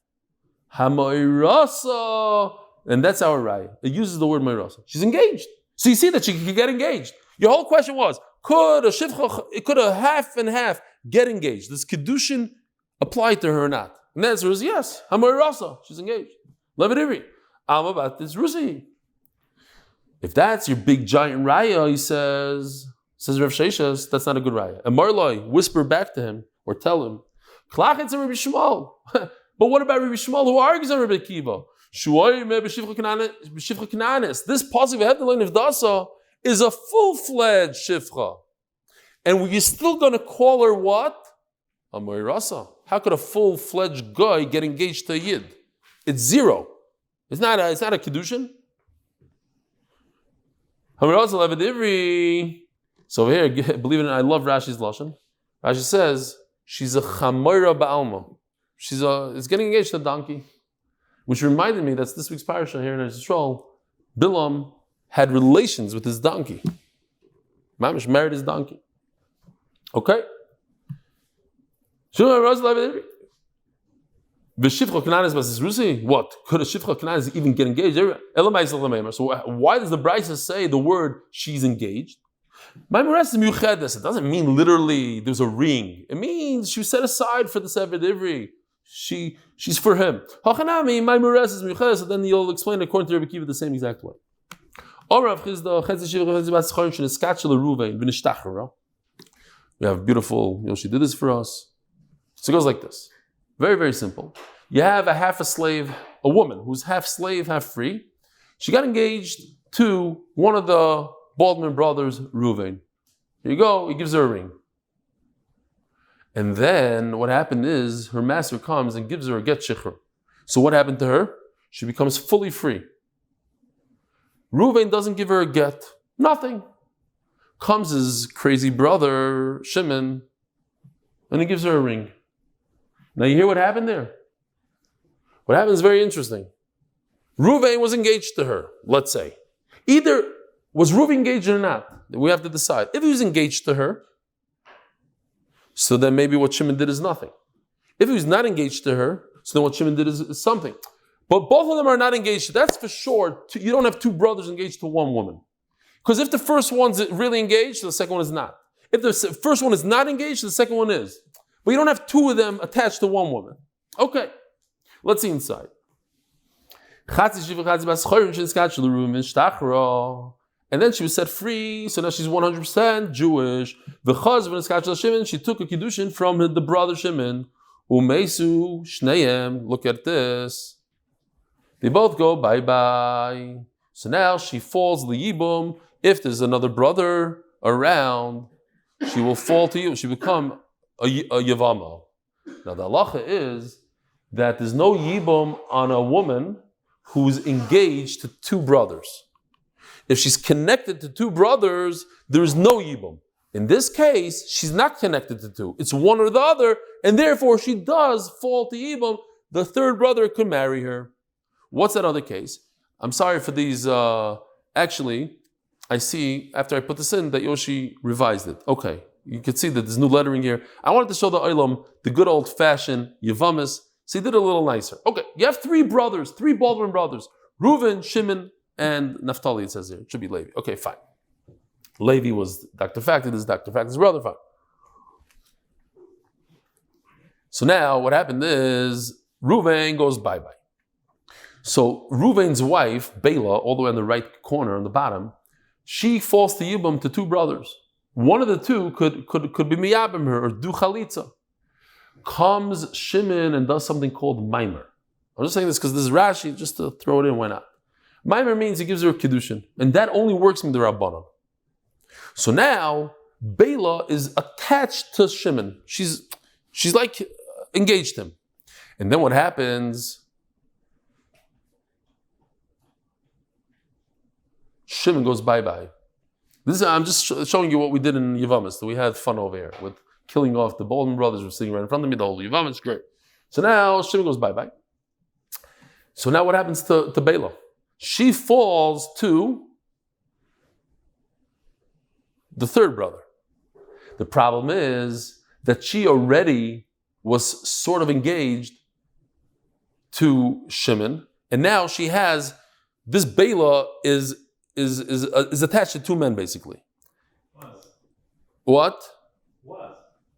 Speaker 1: Hamoirasa. And that's our raya. It uses the word moirasa. She's engaged. So you see that she could get engaged. Your whole question was, could a half and half get engaged? Does kedushin apply to her or not? And the answer is yes. Hamoirasa. She's engaged. Levidivri. About this rusi. If that's your big giant raya, he says Rav Sheshas, that's not a good raya. And Marloi, whisper back to him or tell him, Klachetz and Rabbi Shmuel. But what about Rabbi Shmuel who argues on Rabbi Kiva? This positive headline of Dasa is a full-fledged shivcha. And you're still going to call her what? A moirasa. How could a full-fledged guy get engaged to a yid? It's zero. It's not a kedushin. So over here, believe it or not, I love Rashi's lashon. Rashi says she's a chamoira ba'alma. It's getting engaged to a donkey, which reminded me that's this week's parasha here in Yisrael. Bilam had relations with his donkey. Mamish married his donkey. Okay. What? Could a shivcha kananis even get engaged? So why does the brayso say the word she's engaged? It doesn't mean literally there's a ring. It means she was set aside for the severed ivri. She's for him. So then you'll explain according to Rebbe Kiva the same exact way. We have beautiful, she did this for us. So it goes like this. Very, very simple. You have a slave, a woman who's half slave, half free. She got engaged to one of the Baldwin brothers, Reuven. Here you go, he gives her a ring. And then what happened is her master comes and gives her a get shikhr. So what happened to her? She becomes fully free. Reuven doesn't give her a get. Nothing. Comes his crazy brother, Shimon, and he gives her a ring. Now you hear what happened there? What happened is very interesting. Reuven was engaged to her, let's say. Either was Reuven engaged or not? We have to decide. If he was engaged to her, so then maybe what Shimon did is nothing. If he was not engaged to her, so then what Shimon did is something. But both of them are not engaged. That's for sure. You don't have two brothers engaged to one woman. Because if the first one's really engaged, the second one is not. If the first one is not engaged, the second one is. But you don't have two of them attached to one woman. Okay, let's see inside. And then she was set free, so now she's 100% Jewish. She took a kiddushin from the brother Shimon. Umesu shneim. Look at this. They both go bye-bye. So now she falls liyibum. If there's another brother around, she will fall to you. She become a yavama. Now the halacha is that there's no yibum on a woman who's engaged to two brothers. If she's connected to two brothers, there is no yibum. In this case, she's not connected to two. It's one or the other, and therefore she does fall to yibum. The third brother could marry her. What's that other case? I'm sorry for these. Actually, I see after I put this in that Yoshi revised it. Okay, you can see that there's new lettering here. I wanted to show the Olam, the good old-fashioned Yavamis. So he did it a little nicer. Okay, you have three brothers, three Baldwin brothers. Reuven, Shimon, and Naphtali, it says here. It should be Levi. Okay, fine. Levi was Dr. Factor, this is Dr. Factor's brother, fine. So now what happened is Reuven goes bye-bye. So Reuven's wife, Bela, all the way on the right corner on the bottom, she falls to Yibam to two brothers. One of the two could be miyabim her or do chalitza. Comes Shimon and does something called Maimer. I'm just saying this because this is Rashi, just to throw it in, why not? Maimer means he gives her a kiddushin, and that only works in the Rabbanon. So now Bela is attached to Shimon. She's like engaged him. And then what happens? Shimon goes bye-bye. I'm just showing you what we did in Yevamis. We had fun over here with killing off the Bolton brothers who were sitting right in front of me, the whole Yevamis, great. So now Shimon goes bye-bye. So now what happens to Bela? She falls to the third brother. The problem is that she already was sort of engaged to Shimon, and now she has, this Bela is attached to two men basically. What?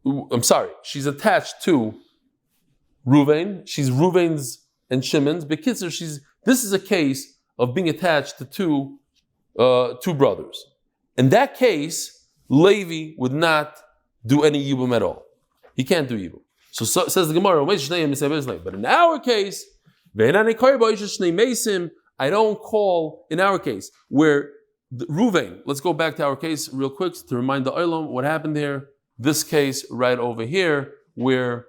Speaker 1: I'm sorry. She's attached to Ruvain. She's Ruvain's and Shimon's. Bekitzer, this is a case of being attached to two brothers. In that case, Levi would not do any yibum at all. He can't do yibum. So says the Gemara, but in our case, I don't call, in our case, where Ruvain, let's go back to our case real quick to remind the Olam what happened here. This case right over here, where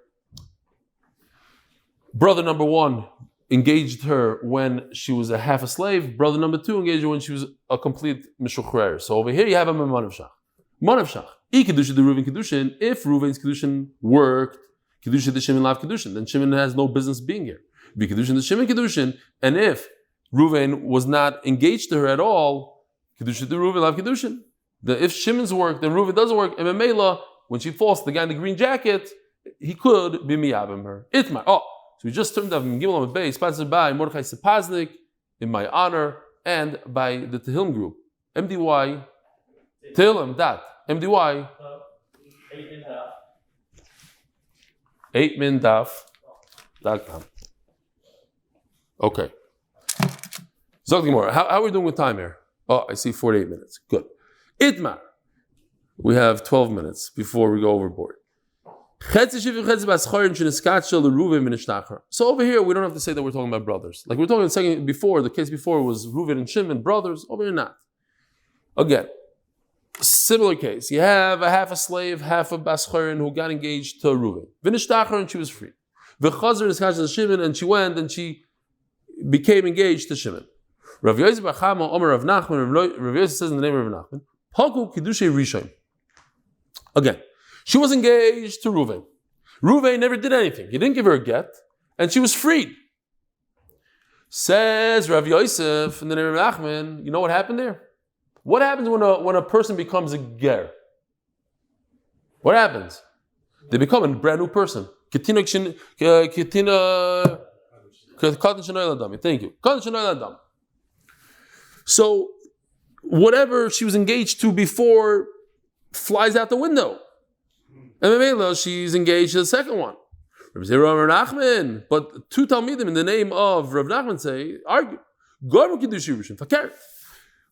Speaker 1: brother number one engaged her when she was a half a slave, brother number two engaged her when she was a complete mishuchrer. So over here you have a manav shach. Manav shach. If Ruvain's kedushin worked, kedushin the Shimon lav kedushin, then Shimon has no business being here. Be kedushin the Shimon kedushin, and if Ruvain was not engaged to her at all, kedushin the Ruvain lav kedushin. If Shimon's work, then Ruvain doesn't work. And Memela, when she falls to the guy in the green jacket, he could be miyabim her. Itmar. Oh, so we just turned up in Amud Beis, sponsored by Mordechai Sapoznick, in my honor, and by the Tehillim group. MDY, Tehillim, MDY, 8mindaf.com. Okay. Zog Gemara. How are we doing with time here? Oh, I see 48 minutes. Good. Itmar. We have 12 minutes before we go overboard. So over here, we don't have to say that we're talking about brothers. Like we're talking the second before, the case before was Reuven and Shimon, brothers. Over here, not. Again, similar case. You have a half a slave, half a baschorin who got engaged to Reuven. V'nishtachar, and she was free. V'chazar is to Shimon, and she went and she became engaged to Shimon. Rav Yosef Bachama Omer Rav Nachman. Rav Yosef says in the name of Rav Nachman, Paku Kiddushay Rishon. Again, she was engaged to Reuven. Reuven never did anything. He didn't give her a get, and she was freed. Says Rav Yosef in the name of Rav Nachman, you know what happened there? What happens when a person becomes a ger? What happens? They become a brand new person. Thank you. So whatever she was engaged to before flies out the window. And Mamela, she's engaged to the second one. Rav Nachman, but two Talmidim in the name of Rav Nachman say, argue.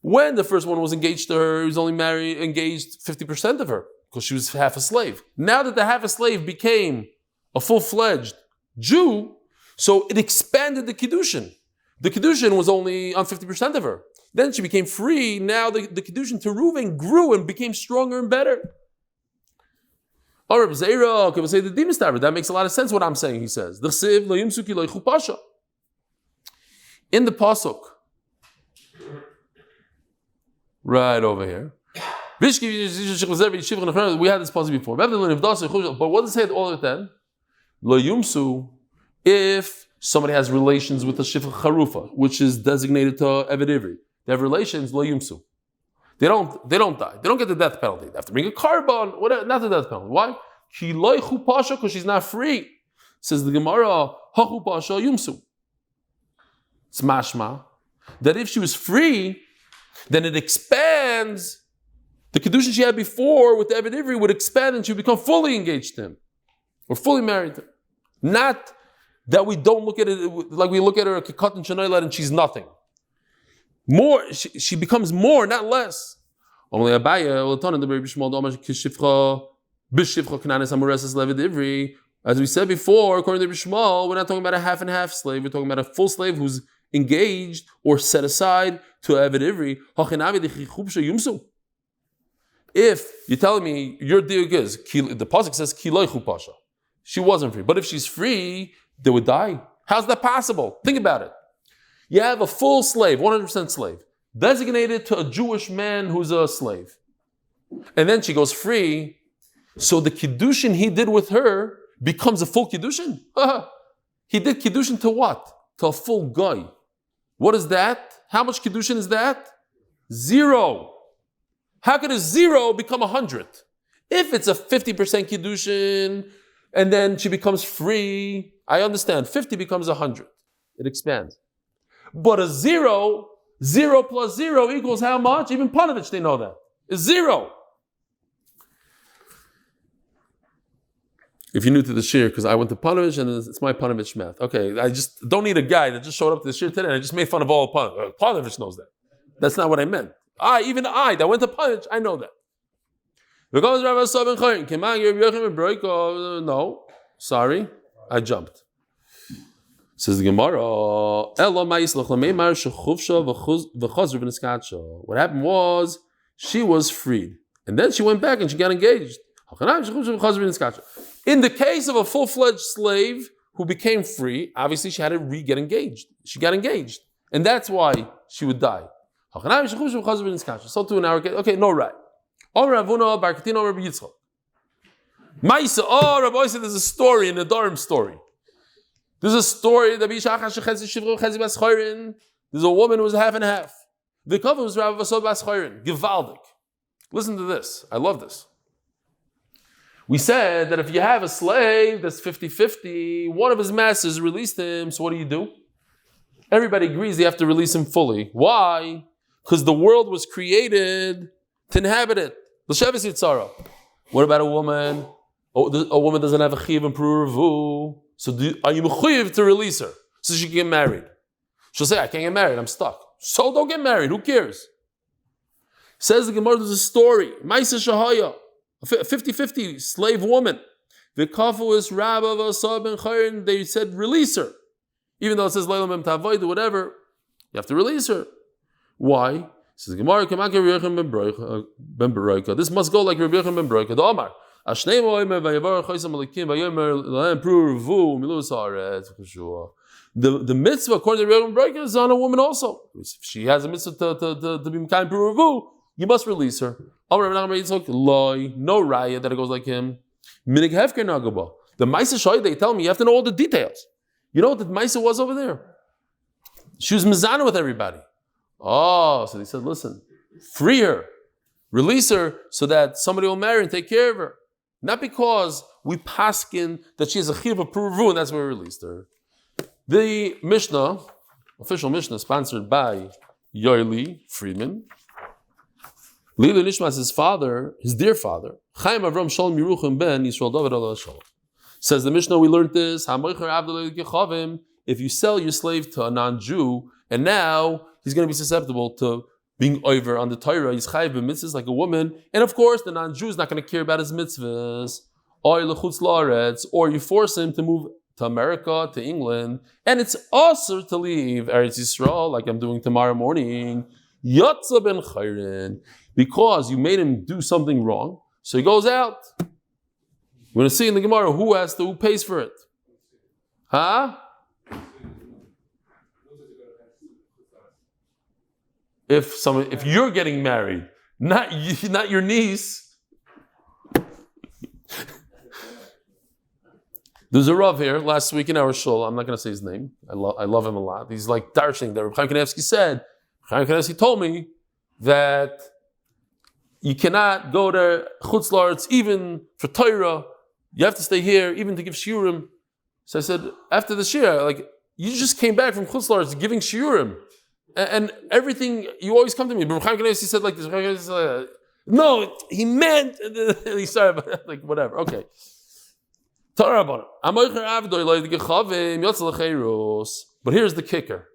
Speaker 1: When the first one was engaged to her, he was only engaged 50% of her, because she was half a slave. Now that the half a slave became a full-fledged Jew, so it expanded the Kiddushin. The Kiddushin was only on 50% of her. Then she became free. Now the Kiddushin to Reuven grew and became stronger and better. Oh, Reb Zera, okay, we'll say the Dimistar. That makes a lot of sense what I'm saying, he says. In the Pasuk, right over here, we had this Pasuk before. But what does it say at all of it then? Lo yumsu, if somebody has relations with a shifra charufa, which is designated to Eved Ivri, they have relations, lo yumsu. They don't die. They don't get the death penalty. They have to bring a carbon, whatever, not the death penalty. Why? Because she's not free. Says the Gemara, hachu pasha yumsu. It's mashma that if she was free, then it expands. The kedushin she had before with the Eved Ivri would expand and she would become fully engaged to him or fully married to him. Not that we don't look at it like we look at her a kikatan shanayla and she's nothing. More, she becomes more, not less. Only as we said before, according to Bishmal, we're not talking about a half and half slave. We're talking about a full slave who's engaged or set aside to Eved Ivri. if you're telling me your diuk is, the pasuk says kiloichu pasha. She wasn't free. But if she's free, they would die. How's that possible? Think about it. You have a full slave, 100% slave, designated to a Jewish man who's a slave. And then she goes free. So the kiddushin he did with her becomes a full kiddushin. He did kiddushin to what? To a full guy. What is that? How much kiddushin is that? 0. How could a 0 become 100? If it's a 50% kiddushin and then she becomes free, I understand. 50 becomes 100. It expands. But a 0 plus 0 equals how much? Even Panovich, they know that. It's 0. If you're new to the shir, because I went to Panovich and it's my Panovich math. Okay, I just don't need a guy that just showed up to the shir today and I just made fun of all Panovich. Panovich knows that. That's not what I meant. Even I that went to Panovich, I know that. No, sorry, I jumped. Says the Gemara, what happened was she was freed. And then she went back and she got engaged. In the case of a full-fledged slave who became free, obviously she had to re-get engaged. She got engaged. And that's why she would die. So too in our case, okay, no right. Maaser, Rabbi said there's a story in the Durham story. There's a story that there's a woman who was half and half. The cover was Gewaldig. Listen to this. I love this. We said that if you have a slave that's 50-50, one of his masters released him, so what do? Everybody agrees they have to release him fully. Why? Because the world was created to inhabit it. What about a woman? A woman doesn't have a chiv and pruvu. So are you mechuyev to release her so she can get married? She'll say, I can't get married, I'm stuck. So don't get married, who cares? Says the Gemara, there's a story. Maaser shahaya, a 50-50 slave woman. The kafu is rabba v'asab ben chayrin. They said, release her. Even though it says leilam tavoid or whatever, you have to release her. Why? Says the Gemara, this must go like Rabbi Yochanan ben Broika. The Omar. The mitzvah, according to Rabbi Yochanan ben Broika, is on a woman also. If she has a mitzvah to be Mekayim Pruvu, you must release her. No raya that it goes like him. The Maaser Shoy, they tell me, you have to know all the details. You know what the Maaser was over there? She was mizana with everybody. Oh, so they said, listen, free her, release her so that somebody will marry and take care of her. Not because we paskin that she has a chiv of pruvu and that's why we released her. The Mishnah, official Mishnah, sponsored by Eli Friedman. Ilui Nishmas, his father, his dear father, Chaim Avram Shalom Yeruchim ben Yisrael David Allah Shalom. Says the Mishnah, we learned this. If you sell your slave to a non-Jew, and now he's going to be susceptible to being over on the Torah. He's chayiv b'mitzvahs like a woman. And of course, the non-Jew is not going to care about his mitzvahs. Or you force him to move to America, to England. And it's also to leave Eretz Yisrael, like I'm doing tomorrow morning. Yotza ben chayrin. Because you made him do something wrong. So he goes out. We're going to see in the Gemara who pays for it. Huh? If you're getting married, not your niece. There's a Rav here last week in our shul. I'm not going to say his name. I love him a lot. He's like darshaning that Chaim said. Chaim told me that you cannot go to Chutz La'aretz even for Torah. You have to stay here even to give shiurim. So I said, after the shir, you just came back from Chutz La'aretz giving shiurim. And everything, you always come to me. But Chaim said like this. No, he meant, and he started, whatever. Okay. Torah about it. But here's the kicker.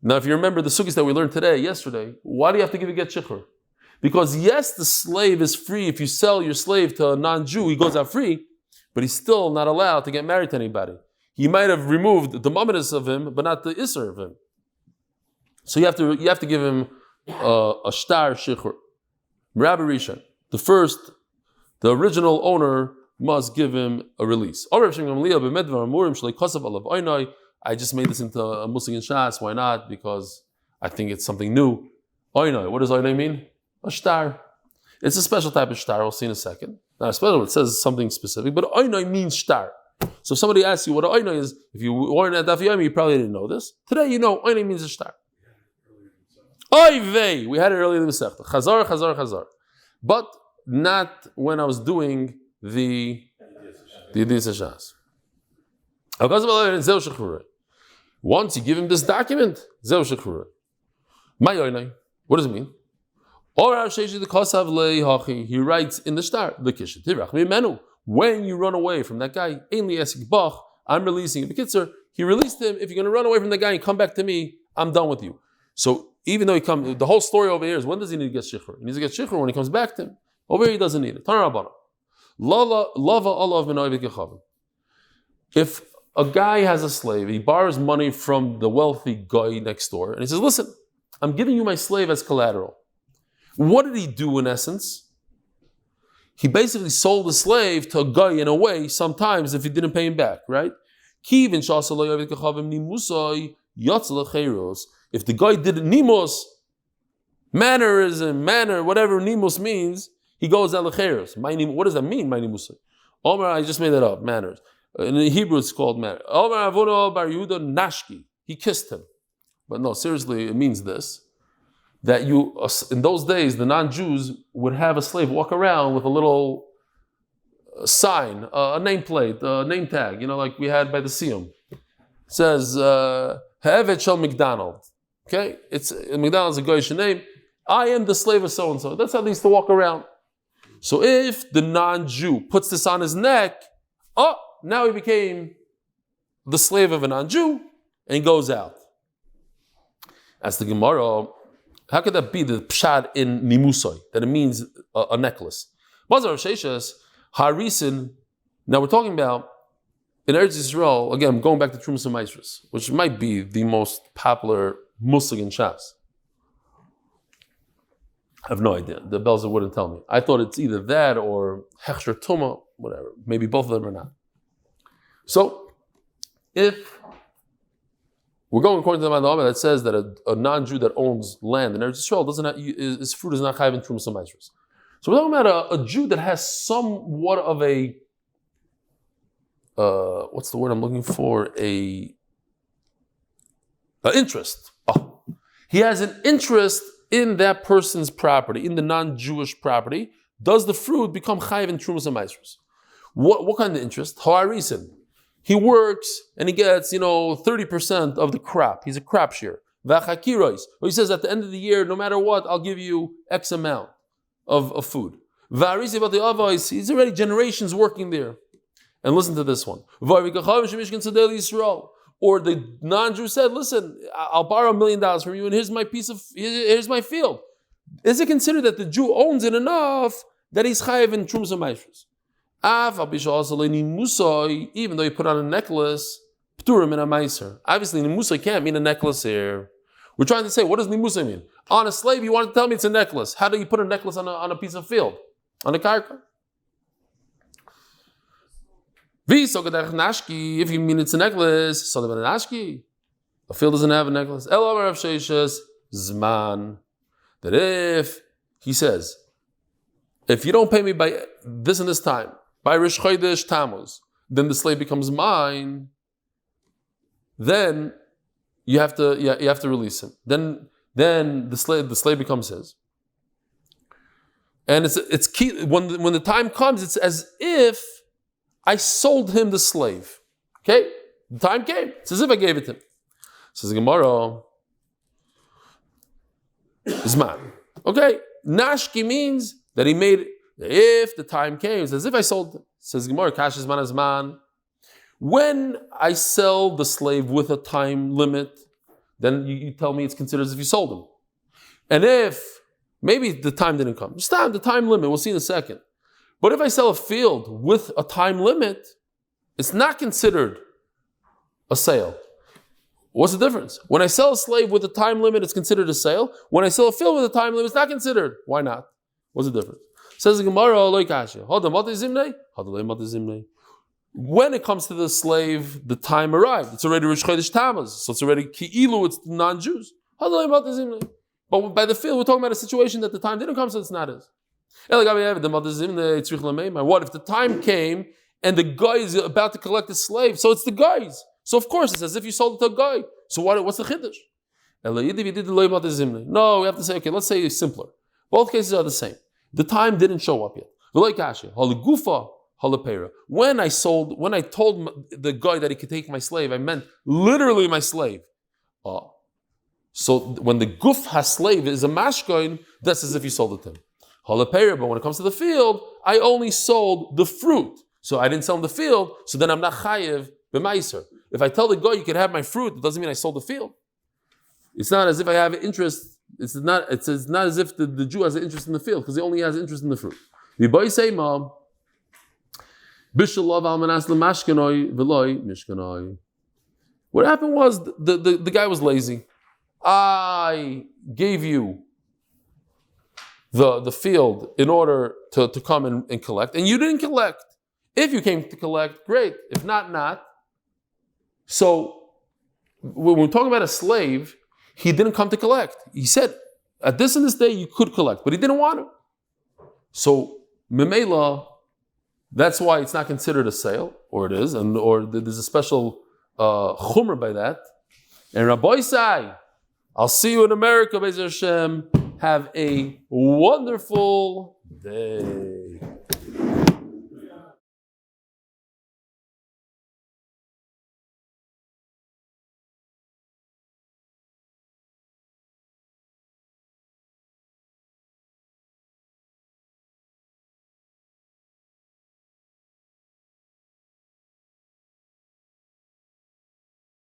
Speaker 1: Now, if you remember the sugis that we learned yesterday, why do you have to give a get shikhr? Because yes, the slave is free. If you sell your slave to a non-Jew, he goes out free, but he's still not allowed to get married to anybody. He might have removed the mamadus of him, but not the isser of him. So you have to give him a shtar shikhr. Rabbi Rishon, the original owner must give him a release. I just made this into a musig and shas. Why not? Because I think it's something new. Oinoi. What does oinoi mean? A shtar. It's a special type of shtar. We'll see in a second. Not a special. It says something specific, but oinoi means shtar. So if somebody asks you what oinoi is, if you weren't at Daf Yomi, you probably didn't know this. Today you know oinoi means a shtar. Oy vey. We had it earlier in the Masechta. Chazar. But not when I was doing the Yidis Hashas. Once you give him this document, Zeu Shechura. What does it mean? He writes in the start, when you run away from that guy, I'm releasing you. He released him. If you're going to run away from the guy and come back to me, I'm done with you. So even though he comes, the whole story over here is when does he need to get shikhr? He needs to get shikhr when he comes back to him. Over here he doesn't need it. If a guy has a slave, he borrows money from the wealthy guy next door, and he says, listen, I'm giving you my slave as collateral. What did he do in essence? He basically sold the slave to a guy in a way, sometimes if he didn't pay him back, right? If the guy did nimos, mannerism, whatever nimos means, he goes al-kheros. What does that mean, my nimusay? Omar, I just made that up, manners. In Hebrew it's called manner. Omar avono bar Yehuda nashki. He kissed him. But no, seriously, it means this. That in those days, the non-Jews would have a slave walk around with a little sign, a nameplate, a name tag, like we had by the Siyum. It says, Ha'evet shel McDonald. Okay? McDonald's a goyish name. I am the slave of so-and-so. That's how they used to walk around. So if the non-Jew puts this on his neck, now he became the slave of a non-Jew, and he goes out. As the Gemara, how could that be the pshad in nimusoi, that it means a necklace? Mazar Sheshas, Harisin, now we're talking about, in Eretz Yisrael, again, going back to Trumas and Maasers, which might be the most popular musig in Shas. I have no idea. The Belzer wouldn't tell me. I thought it's either that or Hechsher Tuma, whatever. Maybe both of them or not. So, if we're going according to the Amud Aleph that says that a non-Jew that owns land in Eretz Yisrael his fruit is not chayiv in Trumas and Maasers. So we're talking about a Jew that has somewhat of a what's the word I'm looking for? A interest. He has an interest in that person's property, in the non-Jewish property. Does the fruit become chayiv in Trumas and Maasers? What kind of interest? Ha'arisin. He works and he gets, 30% of the crop. He's a crop shearer. V'chakirois. He says at the end of the year, no matter what, I'll give you X amount of food. V'arisi about the avos. He's already generations working there. And listen to this one. Or the non-Jew said, listen, I'll borrow $1 million from you and here's my field. Is it considered that the Jew owns it enough that he's chayiv in Trumas and Maasers? Even though you put on a necklace, p'turim in a Maaser. Obviously, nimusay can't mean a necklace here. We're trying to say, what does nimusay mean? On a slave, you want to tell me it's a necklace. How do you put a necklace on a piece of field? On a karka? If you mean it's a necklace, so a field doesn't have a necklace. Zman. That if, he says, if you don't pay me by this and this time, by Rish Chodesh Tammuz, then the slave becomes mine. Then you have to release him. Then the slave becomes his. And it's key when the time comes. It's as if I sold him the slave. Okay, the time came. It's as if I gave it to him. Says Gemara, Zman. Okay, Nashki means that he made it. If the time came, it's as if I sold him. Says Gemara, Kash Zman Azman. When I sell the slave with a time limit, then you tell me it's considered as if you sold him. And if maybe the time didn't come, just the time limit, we'll see in a second. But if I sell a field with a time limit, it's not considered a sale. What's the difference? When I sell a slave with a time limit, it's considered a sale. When I sell a field with a time limit, it's not considered. Why not? What's the difference? Says the Gemara, when it comes to the slave, the time arrived. It's already Rosh Chodesh Tammuz, so it's already Ki'ilu, it's non-Jews. But by the field, we're talking about a situation that the time didn't come, so it's not his. What if the time came and the guy is about to collect the slave? So it's the guy's. So of course, it's as if you sold it to a guy. So what's the chiddush? No, we have to say, okay, let's say it's simpler. Both cases are the same. The time didn't show up yet. When I told the guy that he could take my slave, I meant literally my slave. So when the guf has slave is a mashkoin, that's as if you sold it to him. But when it comes to the field, I only sold the fruit. So I didn't sell him the field, so then I'm not chayiv b'maiser. If I tell the guy you can have my fruit, it doesn't mean I sold the field. It's not as if I have interest. It's not as if the Jew has an interest in the field, because he only has interest in the fruit. What happened was the guy was lazy. I gave you the field in order to come and collect, and you didn't collect. If you came to collect, great. If not, not. So when we're talking about a slave, he didn't come to collect. He said, at this and this day, you could collect, but he didn't want to. So, memela, that's why it's not considered a sale, or it is, or there's a special chumrah by that. And Rabbi Sai, I'll see you in America, Be'ez Hashem. Have a wonderful day.